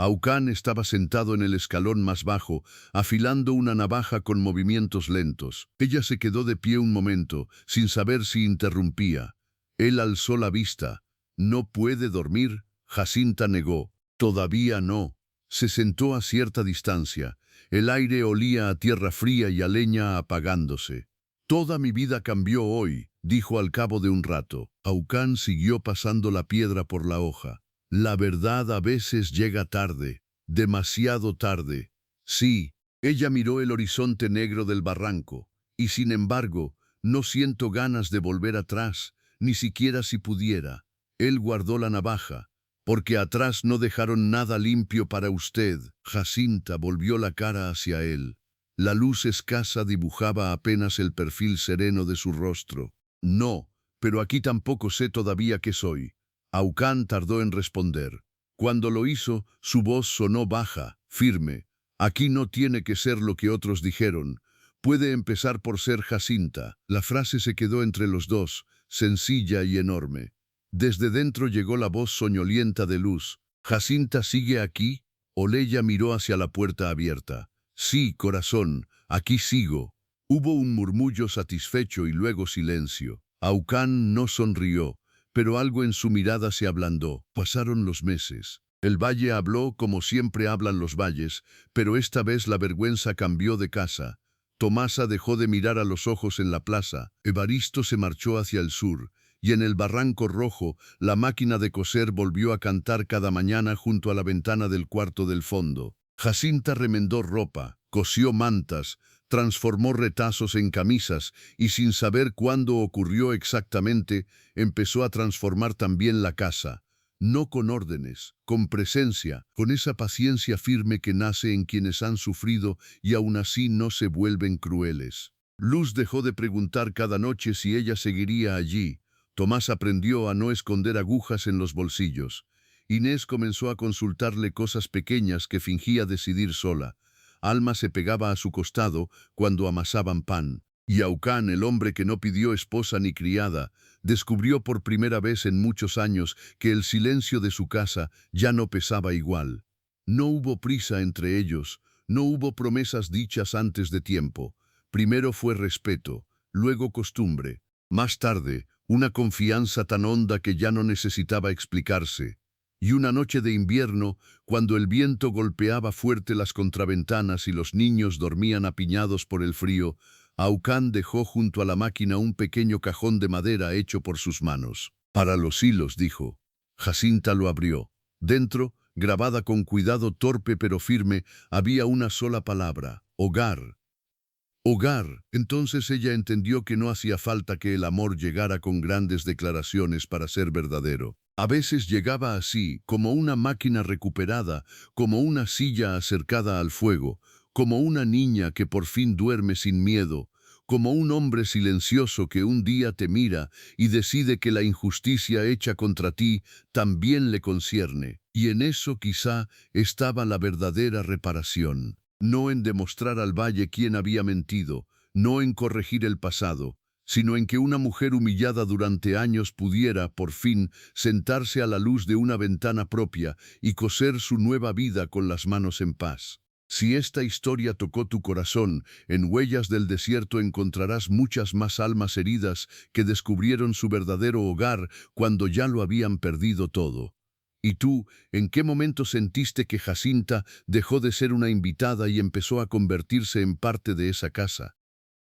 Aucán estaba sentado en el escalón más bajo, afilando una navaja con movimientos lentos. Ella se quedó de pie un momento, sin saber si interrumpía. Él alzó la vista. «¿No puede dormir?», Jacinta negó. «Todavía no». Se sentó a cierta distancia. El aire olía a tierra fría y a leña apagándose. «Toda mi vida cambió hoy», dijo al cabo de un rato. Aucán siguió pasando la piedra por la hoja. «La verdad a veces llega tarde, demasiado tarde». Sí, ella miró el horizonte negro del barranco, y sin embargo, no siento ganas de volver atrás, ni siquiera si pudiera. Él guardó la navaja, porque atrás no dejaron nada limpio para usted. Jacinta volvió la cara hacia él. La luz escasa dibujaba apenas el perfil sereno de su rostro. «No, pero aquí tampoco sé todavía qué soy». Aucán tardó en responder. Cuando lo hizo, su voz sonó baja, firme. «Aquí no tiene que ser lo que otros dijeron. Puede empezar por ser Jacinta». La frase se quedó entre los dos, sencilla y enorme. Desde dentro llegó la voz soñolienta de Luz. «¿Jacinta sigue aquí?». Oleya miró hacia la puerta abierta. «Sí, corazón, aquí sigo». Hubo un murmullo satisfecho y luego silencio. Aucán no sonrió, pero algo en su mirada se ablandó. Pasaron los meses. El valle habló como siempre hablan los valles, pero esta vez la vergüenza cambió de casa. Tomasa dejó de mirar a los ojos en la plaza. Evaristo se marchó hacia el sur, y en el barranco rojo, la máquina de coser volvió a cantar cada mañana junto a la ventana del cuarto del fondo. Jacinta remendó ropa, cosió mantas, transformó retazos en camisas y sin saber cuándo ocurrió exactamente, empezó a transformar también la casa. No con órdenes, con presencia, con esa paciencia firme que nace en quienes han sufrido y aún así no se vuelven crueles. Luz dejó de preguntar cada noche si ella seguiría allí. Tomás aprendió a no esconder agujas en los bolsillos. Inés comenzó a consultarle cosas pequeñas que fingía decidir sola. Alma se pegaba a su costado cuando amasaban pan. Y Aucán, el hombre que no pidió esposa ni criada, descubrió por primera vez en muchos años que el silencio de su casa ya no pesaba igual. No hubo prisa entre ellos, no hubo promesas dichas antes de tiempo. Primero fue respeto, luego costumbre. Más tarde, una confianza tan honda que ya no necesitaba explicarse. Y una noche de invierno, cuando el viento golpeaba fuerte las contraventanas y los niños dormían apiñados por el frío, Aucán dejó junto a la máquina un pequeño cajón de madera hecho por sus manos. «Para los hilos», dijo. Jacinta lo abrió. Dentro, grabada con cuidado torpe pero firme, había una sola palabra: hogar. Hogar. Entonces ella entendió que no hacía falta que el amor llegara con grandes declaraciones para ser verdadero. A veces llegaba así, como una máquina recuperada, como una silla acercada al fuego, como una niña que por fin duerme sin miedo, como un hombre silencioso que un día te mira y decide que la injusticia hecha contra ti también le concierne. Y en eso quizá estaba la verdadera reparación. No en demostrar al valle quién había mentido, no en corregir el pasado, sino en que una mujer humillada durante años pudiera, por fin, sentarse a la luz de una ventana propia y coser su nueva vida con las manos en paz. Si esta historia tocó tu corazón, en Huellas del Desierto encontrarás muchas más almas heridas que descubrieron su verdadero hogar cuando ya lo habían perdido todo. ¿Y tú, en qué momento sentiste que Jacinta dejó de ser una invitada y empezó a convertirse en parte de esa casa?